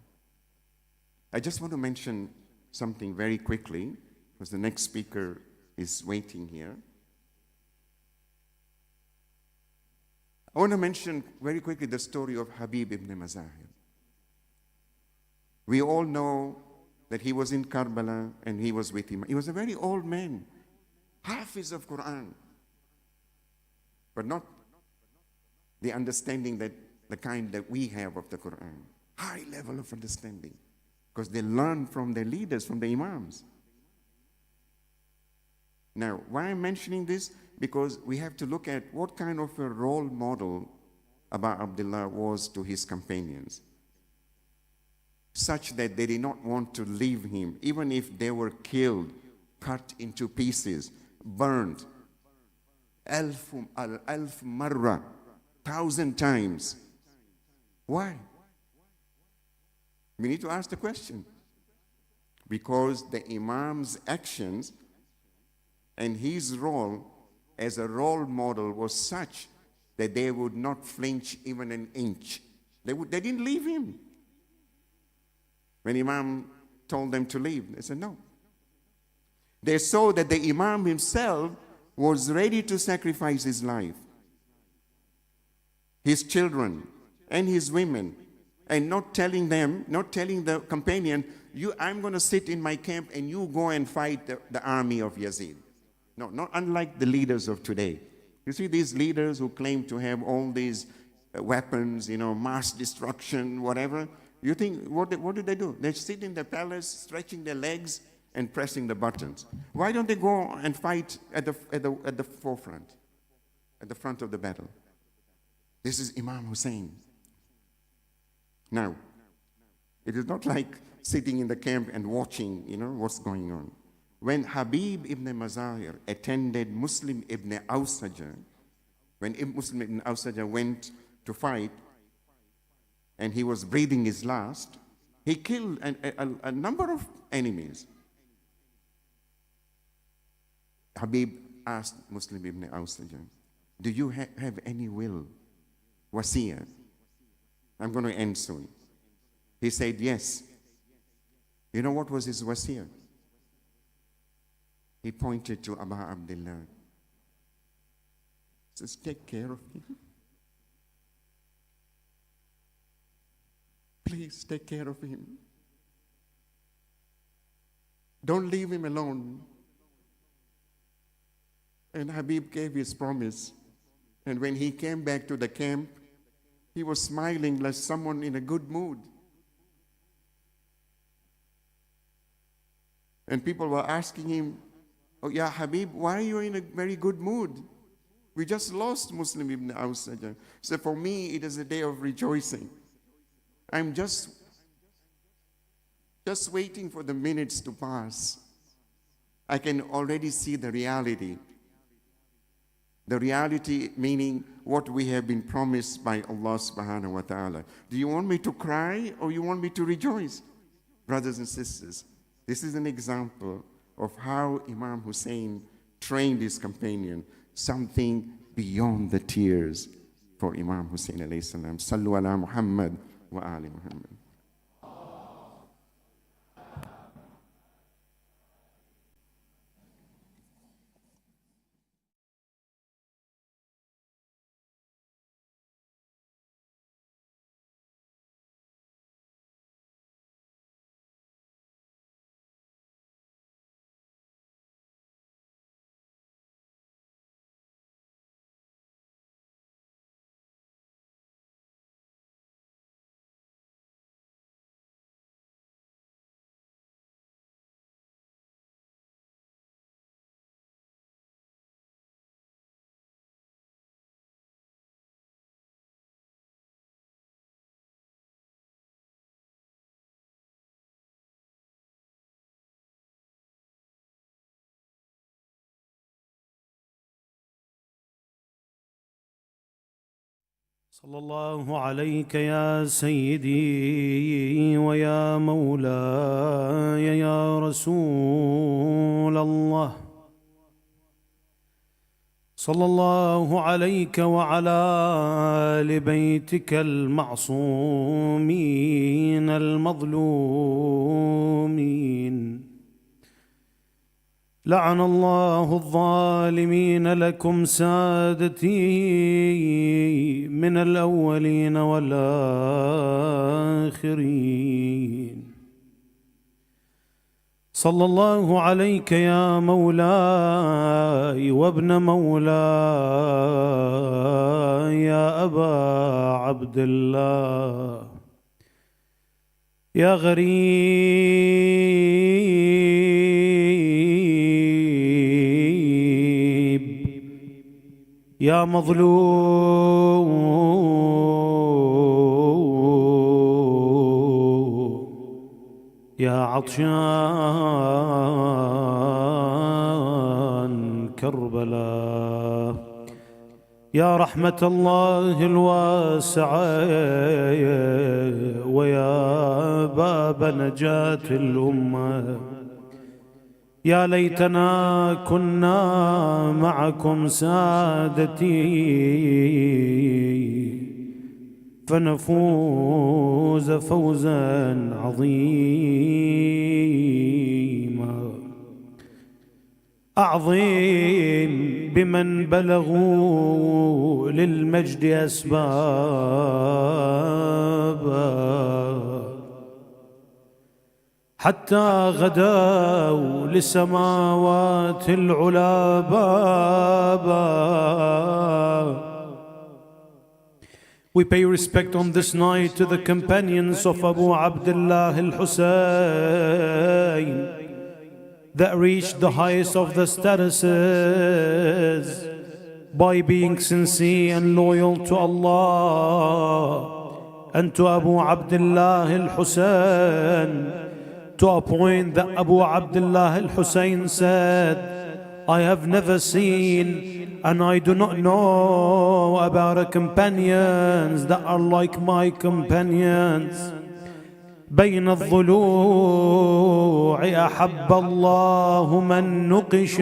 I just want to mention something very quickly, because the next speaker is waiting here. I want to mention very quickly the story of Habib ibn Mazahir. We all know that he was in Karbala and he was with him. He was a very old man, Hafiz of Quran, but not the understanding that the kind that we have of the Quran. High level of understanding, because they learned from their leaders, from the Imams. Now, why I'm mentioning this? Because we have to look at what kind of a role model Abu Abdullah was to his companions, such that they did not want to leave him, even if they were killed, cut into pieces, burned, alf marra, 1,000 times. Why? We need to ask the question. Because the Imam's actions and his role as a role model was such that they would not flinch even an inch. They didn't leave him. When Imam told them to leave, they said no. They saw that the Imam himself was ready to sacrifice his life, his children, and his women, and not telling the companion, I'm going to sit in my camp and you go and fight the army of Yazid. No, not unlike the leaders of today. You see these leaders who claim to have all these weapons, mass destruction, whatever. You think, what do they do? They sit in the palace, stretching their legs and pressing the buttons. Why don't they go and fight at the forefront, at the front of the battle? This is Imam Hussein. Now, it is not like sitting in the camp and watching, what's going on. When Habib ibn Mazahir attended Muslim ibn Awsaja, when Muslim ibn Awsaja went to fight, and he was breathing his last, he killed a number of enemies. Habib asked Muslim ibn Awsaja, do you have any will, wasiyah? I'm going to end soon. He said, yes. You know what was his wasiyah? He pointed to Abu Abdullah. He says, take care of him. Please take care of him. Don't leave him alone. And Habib gave his promise. And when he came back to the camp, he was smiling like someone in a good mood. And people were asking him, oh, yeah, Habib, why are you in a very good mood? We just lost Muslim ibn Awsaja. So for me, it is a day of rejoicing. I'm just waiting for the minutes to pass. I can already see the reality. The reality meaning what we have been promised by Allah subhanahu wa ta'ala. Do you want me to cry or you want me to rejoice? Brothers and sisters, this is an example of how Imam Hussein trained his companion, something beyond the tears for Imam Hussein alayhi salam. Sallu ala Muhammad wa ali Muhammad. صلى الله عليك يا سيدي ويا مولاي يا رسول الله. صلى الله عليك وعلى آل بيتك المعصومين المظلومين. لعن الله الظالمين لكم سادتي من الأولين والآخرين. صلى الله عليك يا مولاي وابن مولاي يا أبا عبد الله، يا غريب، يا مظلوم، يا عطشان كربلاء، يا رحمة الله الواسعة ويا باب نجاة الأمة. يا ليتنا كنا معكم سادتي فنفوز فوزا عظيما. أعظم بمن بلغوا للمجد أسبابا حتى غدوا لسماوات العلا بابا. We pay respect on this night to the companions of Abu Abdullah al-Husayn that reached the highest of the statuses by being sincere and loyal to Allah, and to Abu Abdullah al-Husayn, to a point that Abu Abdullah al-Husayn said, I have never seen and I do not know about a companions that are like my companions. بين الضلوع أحب الله من نقشت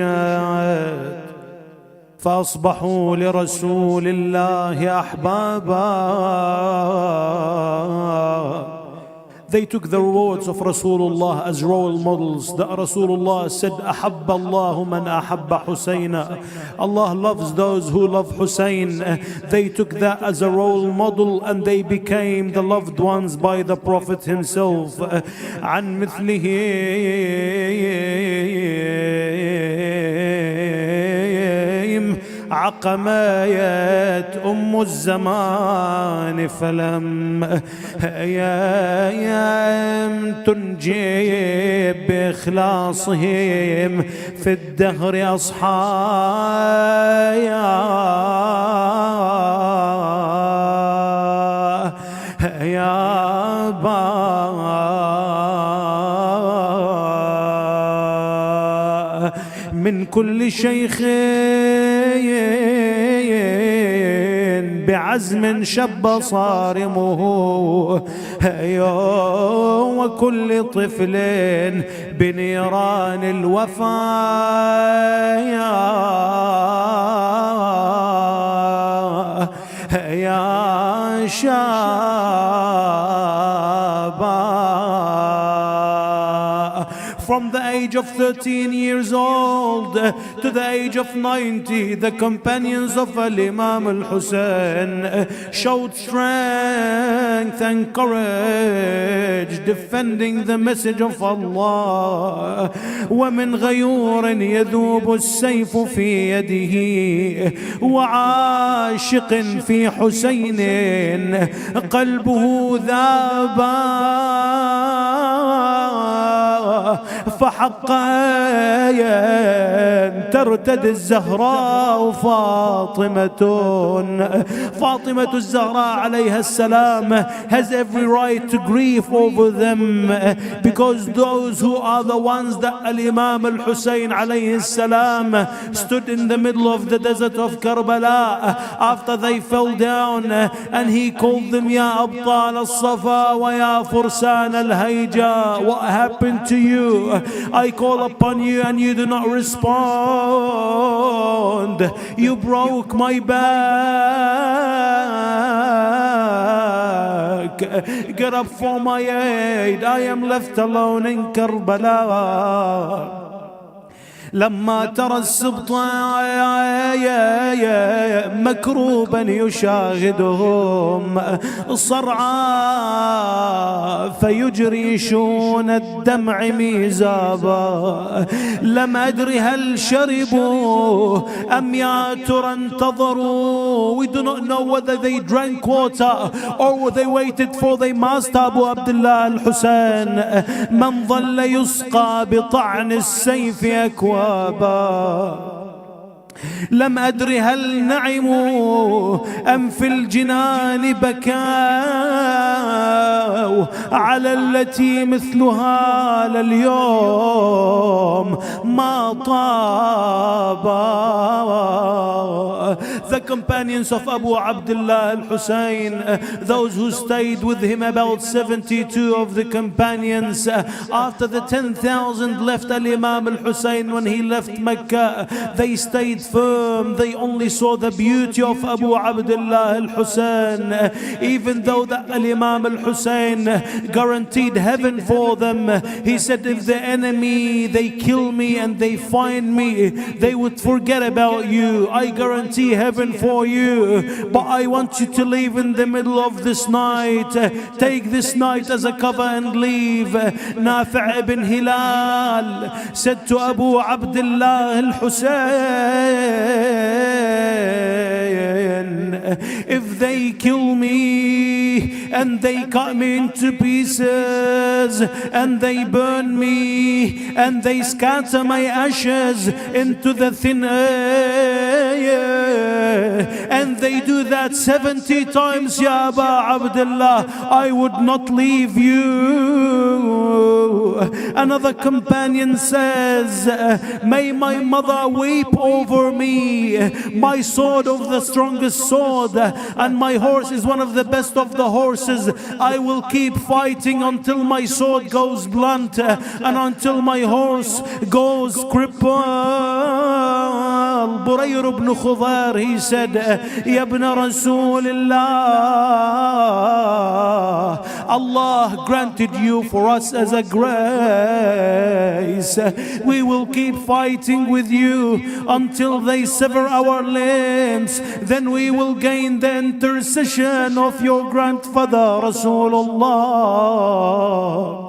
فأصبحوا لرسول الله أحبابا. They took the words of Rasulullah as role models. That Rasulullah said, أحب الله من أحب حسينا. Allah loves those who love Hussein. They took that as a role model and they became the loved ones by the Prophet himself. عن مثلهم عقمايات أم الزمان فلم تنجب بإخلاصهم في الدهر أصحايا يا با من كل شيخ بعزم شب صارمه وكل طفل بنيران الوفايا يا شابا. From the age of 13 years old to the age of 90, the companions of Al-Imam Al-Hussein showed strength and courage defending the message of Allah. ومن غيور يذوب السيف في يده وعاشق في حسين قلبه ذابا فحق أن ترتدي الزهراء فاطمة الزهراء عليها السلام has every right to grieve over them, because those who are the ones that Al-Imam Al-Hussein alayhi salam stood in the middle of the desert of Karbala after they fell down, and he called them Ya Abtal al-Safa wa Ya Fursan al-Hayja, what happened to you? I call upon you and you do not respond. You broke my back. Get up for my aid. I am left alone in Karbala. لما ترى السبط مكروبا يشاهدهم صرعى فيجريشون الدمع ميزابا لم أدري هل شربوا أم يا ترى انتظروا. We do not know whether they drank water or they waited for their master Abu Abdullah al-Hussein. من ظل يسقى بطعن السيف أكوابا لم أدري هل نعموا أم في الجنان بكاوا على التي مثلها لليوم ما طابا. The companions of Abu Abdullah al-Hussein, those who stayed with him, about 72 of the companions, after the 10,000 left Al-Imam al-Hussein when he left Mecca, they stayed firm. They only saw the beauty of Abu Abdullah al-Hussein, even though that Al-Imam al-Hussein guaranteed heaven for them. He said, if the enemy, they kill me and they find me, they would forget about you. I guarantee heaven for you, but I want you to leave in the middle of this night. Take this night as a cover and leave. Nafi' ibn Hilal said to Abu Abdullah al-Hussein, if they kill me and they cut me into pieces and they burn me and they scatter my ashes into the thin air, and they do that 70 times, Ya Aba Abdullah, I would not leave you. Another companion says, may my mother weep over me. My sword of the strongest sword, and my horse is one of the best of the horses. I will keep fighting until my sword goes blunt and until my horse goes crippled. Burayr ibn Khudar, he said, Ya ibn Rasulillah, Allah granted you for us as a grace. We will keep fighting with you until they sever our limbs. Then we will gain the intercession of your grandfather Rasulullah.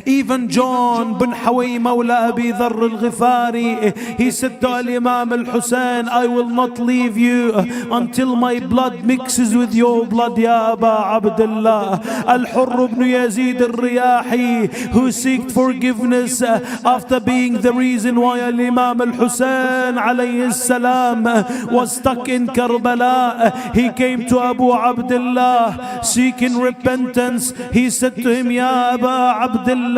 Even John bin Hawi Mawla Abi Dharr al-Ghifari, he said to Al-Imam al-Hussein, I will not leave you until my blood mixes with your blood, Ya Aba Abdullah. Al-Hurr ibn Yazid al-Riyahi, who seeked forgiveness after being the reason why Al-Imam al-Hussein alayhi salam was stuck in Karbala, he came to Abu Abdullah seeking repentance. He said to him, Ya Aba Abdullah,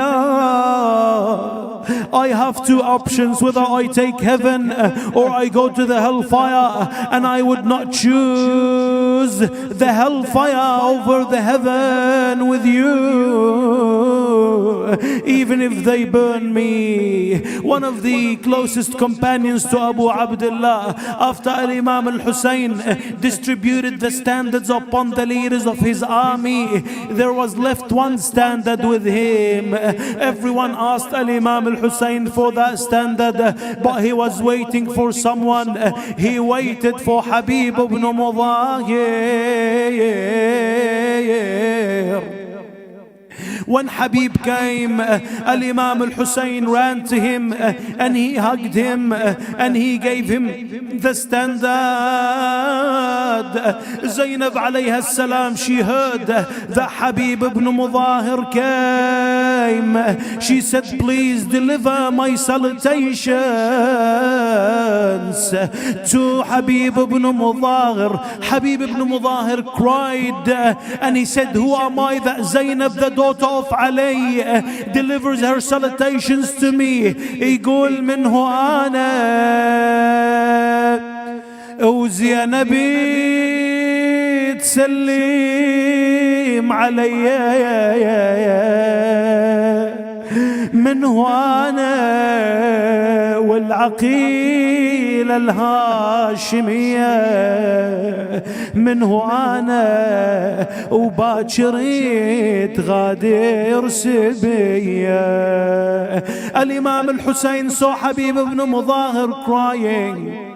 I have two options, whether I take heaven or I go to the hellfire, and I would not choose the hellfire over the heaven with you, even if they burn me. One of the closest companions to Abu Abdullah, after Al-Imam al-Hussein distributed the standards upon the leaders of his army, there was left one standard with him. Everyone asked Al-Imam al-Hussein for that standard, but he was waiting for someone. He waited for Habib ibn Mudahir. When Habib came, Al-Imam al-Hussein ran to him and he hugged him and he gave him the standard. Zainab alayha salam, she heard that Habib ibn Mudahir came. came. She said, please deliver my salutations to Habib ibn Mudahir. Habib ibn Mudahir cried and he said, who am I that Zainab, the daughter of Ali, delivers her salutations to me? يقول من هو أنا وزينبي تسلم علي من هو أنا والعقيلة الهاشمية من هو أنا وباكر تغادر سبية. الإمام الحسين saw Habib ibn Mudahir crying.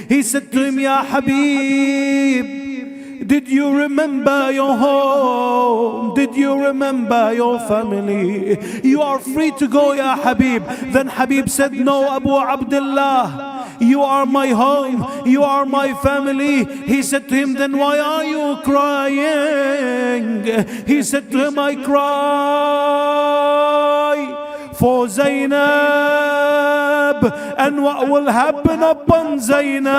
He said to him, Ya Habib, did you remember your home? Did you remember your family? You are free to go, Ya Habib. Then Habib said, no, Abu Abdullah, you are my home, you are my family. He said to him, then why are you crying? He said to him, I cry for Zainab and what will happen upon Zainab.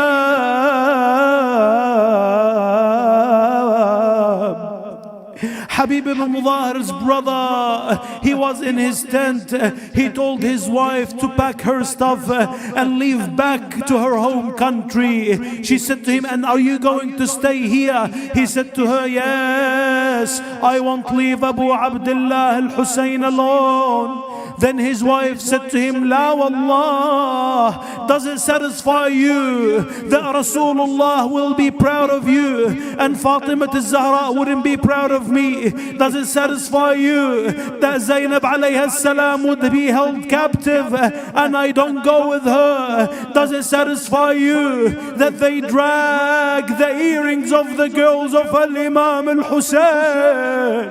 Habib ibn Mudahir's brother, he was in his tent. He told his wife to pack her stuff and leave back to her home country. She said to him, and are you going to stay here? He said to her, yes, I won't leave Abu Abdullah al-Hussein alone. Then his wife said to him, La wallah, does it satisfy you that Rasulullah will be proud of you and Fatima al-Zahra wouldn't be proud of me? Does it satisfy you that Zainab alayha salam would be held captive and I don't go with her? Does it satisfy you that they drag the earrings of the girls of Al-Imam al-Hussein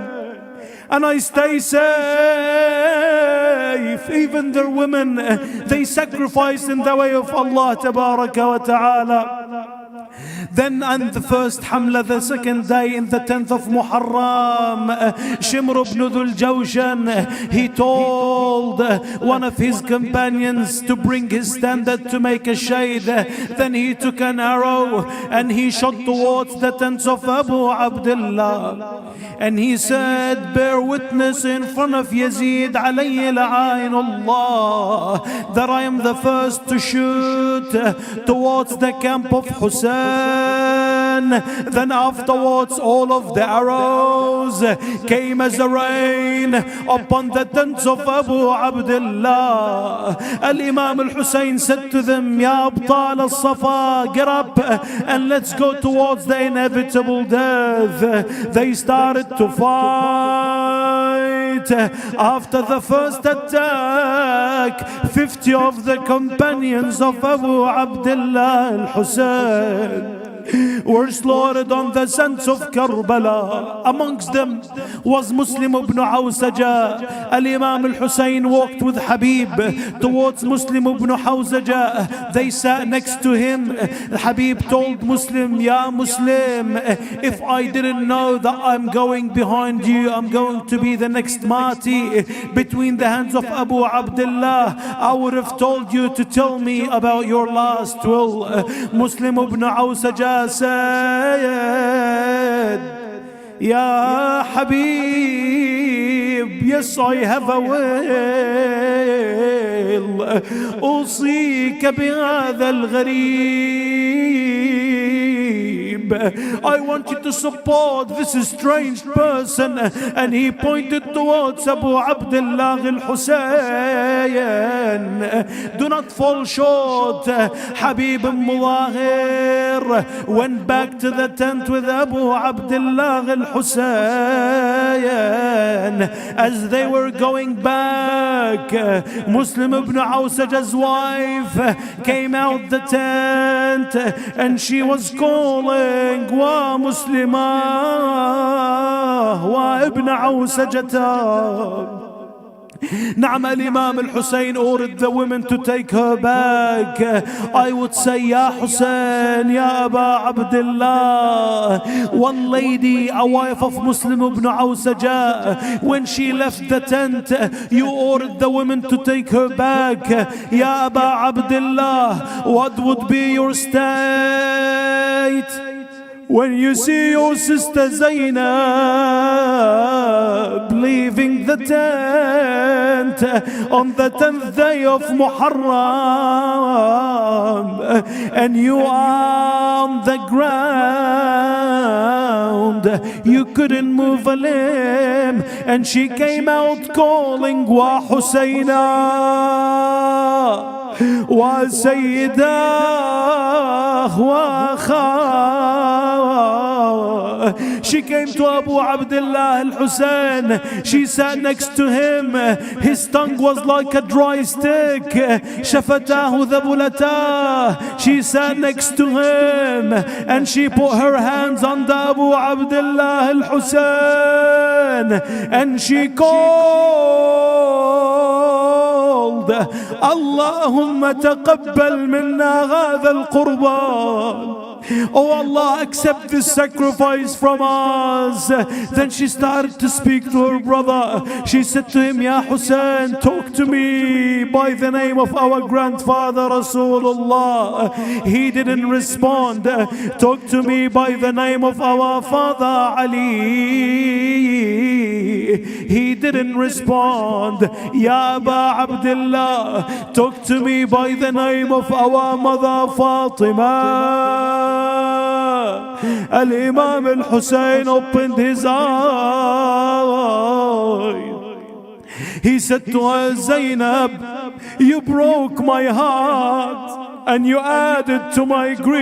and I stay safe? Even their women, they sacrifice in the way of Allah tabaraka wa ta'ala. Then on the first Hamla, the second day in the 10th of Muharram, Shimr ibn Dhul Jawshan, he told one of his companions to bring his standard to make a shade. Then he took an arrow and he shot towards the tents of Abu Abdullah. And he said, bear witness in front of Yazid alayhi la'ainullah that I am the first to shoot towards the camp of Hussein. Then afterwards all of the arrows came as a rain upon the tents of Abu Abdullah. Al-Imam al-Hussein said to them, Ya Abtal al-Safa, get up and let's go towards the inevitable death. They started to fight. After the first attack, 50 of the companions of Abu Abdullah al-Hussein were slaughtered on the sands of Karbala. Amongst them was Muslim ibn Hawsaja. Al-Imam al-Hussein walked with Habib towards Muslim ibn Hawsaja. They sat next to him. Habib told Muslim, Ya Muslim, if I didn't know that I'm going behind you, I'm going to be the next Mahdi between the hands of Abu Abdullah, I would have told you to tell me about your last will. Muslim ibn Hawsaja said, Ya Habib, yes, I have a will. أوصيك بهذا الغريب. I want you to support this strange person. And he pointed towards Abu Abdullah al-Hussein. Do not fall short. Habib al-Mudahir went back to the tent with Abu Abdullah al-Hussein. As they were going back, Muslim ibn Hawsaja's wife came out the tent and she was calling, Wa Muslimah, Wa ibn Hawsajata. نعم الإمام الحسين ordered the women to take her back. I would say يا حسين يا أبا عبد الله. One lady, a wife of Muslim ibn Awsaja, when she left the tent, you ordered the women to take her back. Ya Aba Abdullah, what would be your state when you see your sister Zainab leaving the tent on the 10th day of Muharram, and you are on the ground, you couldn't move a limb, and she came out calling Wa Husayna Wa Sayyidah Wa Kha. She came to Abu Abdullah al-Hussein. She sat next to him. His tongue was like a dry stick. Shafatahu dhabulata. She sat next to him and she put her hands on the Abu Abdullah al-Hussein and she called, Allahumma taqabbal minna hadha al-qurban. Oh Allah, accept this sacrifice from us. Then she started to speak to her brother. She said to him, Ya Hussein, talk to me by the name of our grandfather Rasulullah. He didn't respond. Talk to me by the name of our father Ali. He didn't respond. Ya Aba Abdullah, talk to me by the name of our mother Fatima. Al-Imam al-Hussein opened his eyes. He said to her, Zainab, you broke my heart and you added to my grief.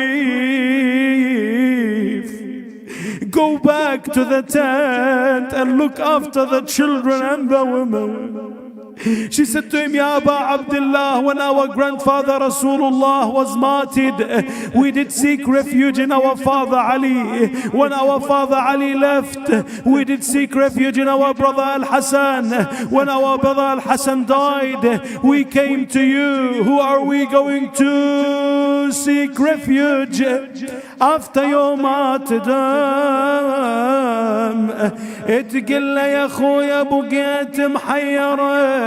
Go back to the tent and look after the children and the women. She said to him, Ya Aba Abdullah, when our grandfather Rasulullah was martyred, we did seek refuge in our father Ali. When our father Ali left, we did seek refuge in our brother Al-Hassan. When our brother Al-Hassan died, we came to you. Who are we going to seek refuge after your martyrdom? اتقل يا خويا بقيت محيرة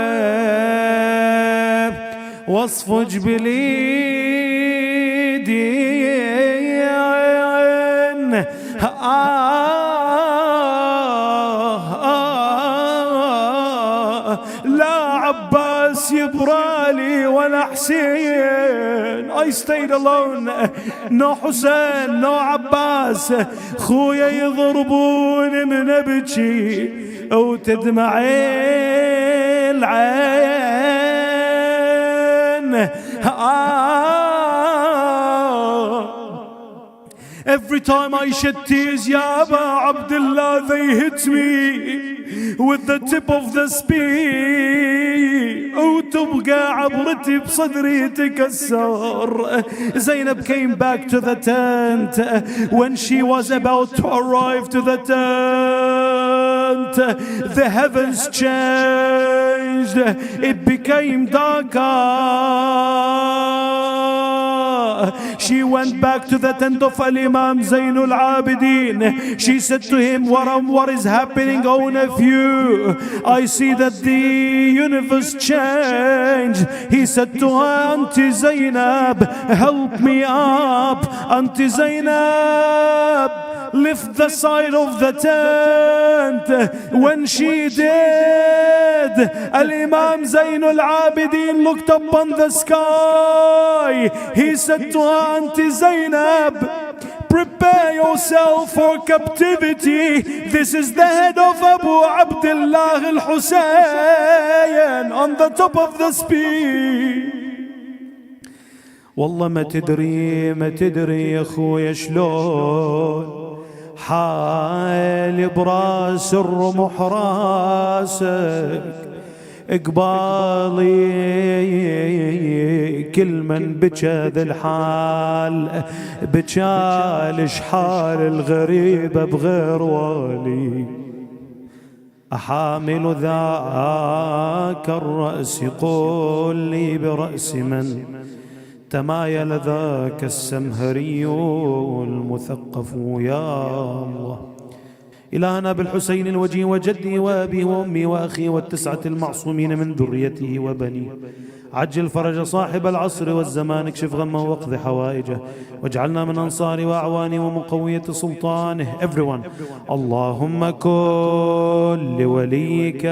واصفج باليدين لا عباس يبرالي ولا حسين. I stayed alone. No Hussein, no Abbas. خويا يضربون من ابكي وتدمع العين. Every time I shed tears, Ya Aba Abdullah, they hit me with the tip of the spear. وتبقى عبرتي بصدري تكسر. Zainab came back to the tent. When she was about to arrive to the tent, the heavens changed. It became darker. She went back to the tent of Al-Imam Zainul Abidin. She said to him, what is happening, O nephew? I see that the universe changed. He said to her, Auntie Zainab, help me up. Auntie Zainab, lift the side of the tent. When she did, Al-Imam Zainul Abidin looked up on the sky. He said to her, Auntie Zainab, prepare yourself for captivity. This is the head of Abu Abdullah al-Hussein on the top of the spear. والله ما تدري يا خويا شلون حالي براس الرمح راسك. اقبالي كل من بكى ذا الحال بكى لشحال الغريبة بغير والي. أحامل ذاك الرأس قل لي برأس من تمايل ذاك السمهري المثقف يا الله. إلهنا بالحسين الوجيه وجدي وأبي وأمي وأخي والتسعة المعصومين من ذريته وبنيه، عجل فرج صاحب العصر والزمان، اكشف غمه واقض حوائجه، واجعلنا من أنصار وأعوانه ومقوية سلطانه. Everyone اللهم كن لوليك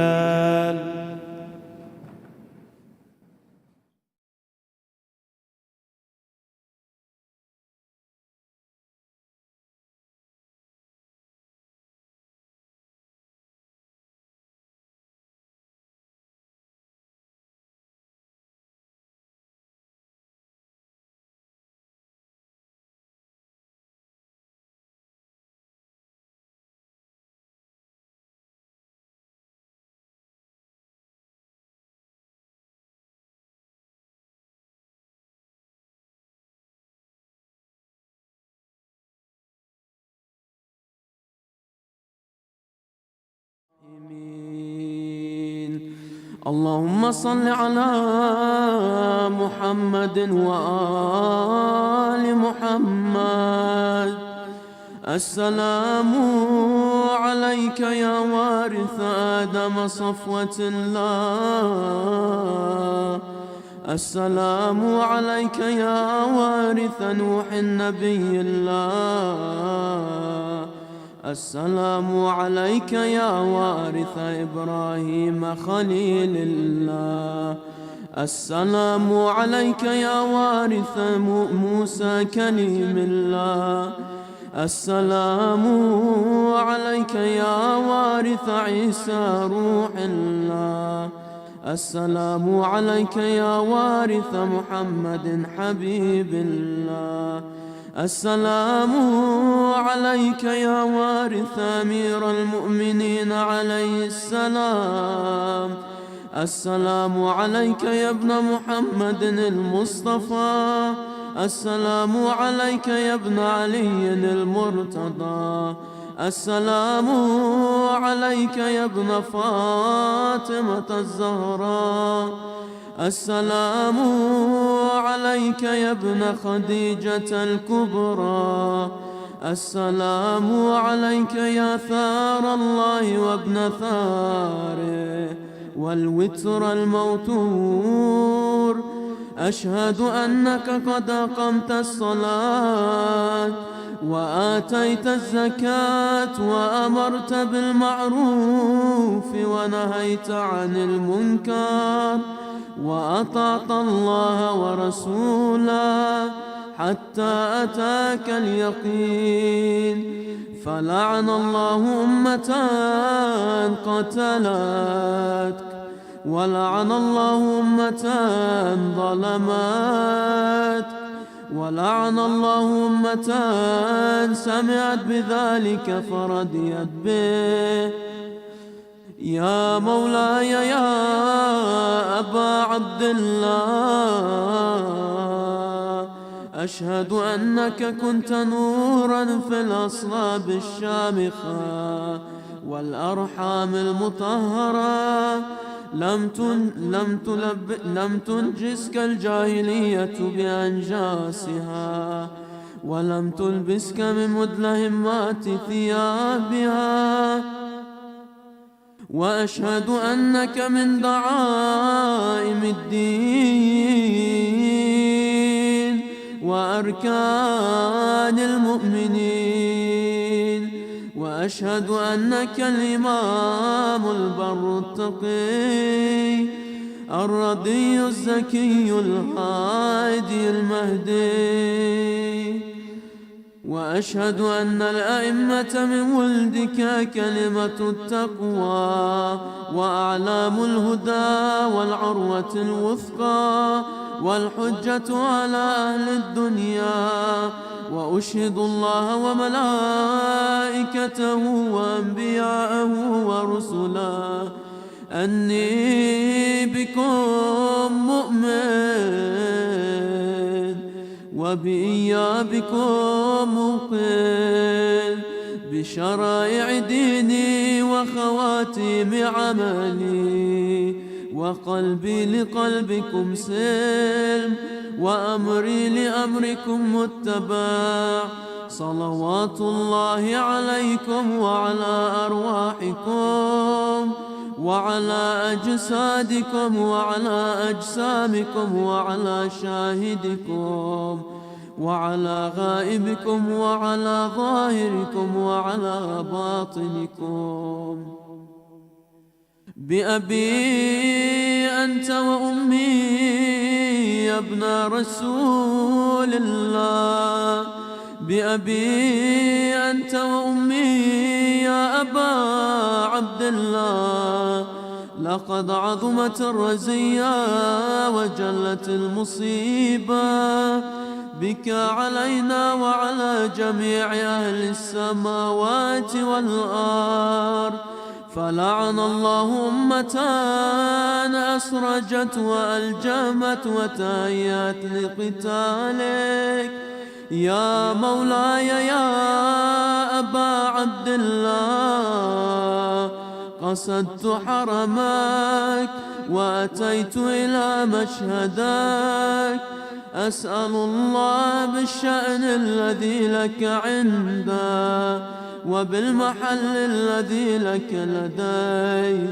اللهم صل على محمد وآل محمد. السلام عليك يا وارث آدم صفوة الله، السلام عليك يا وارث نوح نبي الله، السلام عليك يا وارث إبراهيم خليل الله، السلام عليك يا وارث موسى كليم الله، السلام عليك يا وارث عيسى روح الله، السلام عليك يا وارث محمد حبيب الله، السلام عليك يا وارث أمير المؤمنين عليه السلام، السلام عليك يا ابن محمد المصطفى، السلام عليك يا ابن علي المرتضى، السلام عليك يا ابن فاطمة الزهراء، السلام عليك يا ابن خديجة الكبرى، السلام عليك يا ثار الله وابن ثاره والوتر الموتور. أشهد أنك قد أقمت الصلاة وآتيت الزكاة وأمرت بالمعروف ونهيت عن المنكر وأطعت الله ورسوله حتى أتاك اليقين. فلعن الله أمة قتلتك، ولعن الله أمة ظلمتك، ولعن الله أمة سمعت بذلك فرضيت به. يا مولاي يا أبا عبد الله، أشهد أنك كنت نورا في الأصلاب الشامخة والأرحام المطهرة، لم تنجسك الجاهلية بأنجاسها، ولم تلبسك من مدلهمات ثيابها. وأشهد أنك من دعائم الدين وأركان المؤمنين، وأشهد أنك الإمام البر التقي الرضي الزكي الهادي المهدي. وأشهد أن الأئمة من ولدك كلمة التقوى وأعلام الهدى والعروة الوثقى والحجة على أهل الدنيا. وأشهد الله وملائكته وأنبياءه ورسله أني بكم مؤمن وبإيابكم موقن بشرائع ديني وخواتيم عملي، وقلبي لقلبكم سلم، وأمري لأمركم متبع. صلوات الله عليكم وعلى أرواحكم وعلى أجسادكم وعلى أجسامكم وعلى شاهدكم وعلى غائبكم وعلى ظاهركم وعلى باطنكم. بأبي أنت وأمي يا ابن رسول الله، بأبي أنت وأمي يا أبا عبد الله. لقد عظمت الرزية وجلت المصيبة بك علينا وعلى جميع أهل السماوات والأرض، فلعن الله أمة أسرجت وألجمت وتهيأت لقتالك يا مولاي يا أبا عبد الله. قصدت حرمك وأتيت إلى مشهدك، أسأل الله بالشأن الذي لك عنده وبالمحل الذي لك لدي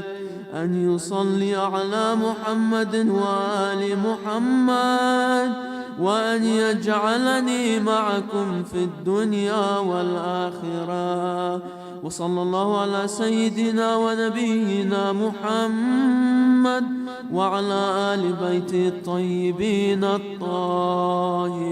أن يصلي على محمد وآل محمد، وأن يجعلني معكم في الدنيا والآخرة. وصلى الله على سيدنا ونبينا محمد وعلى آل بيته الطيبين الطاهرين.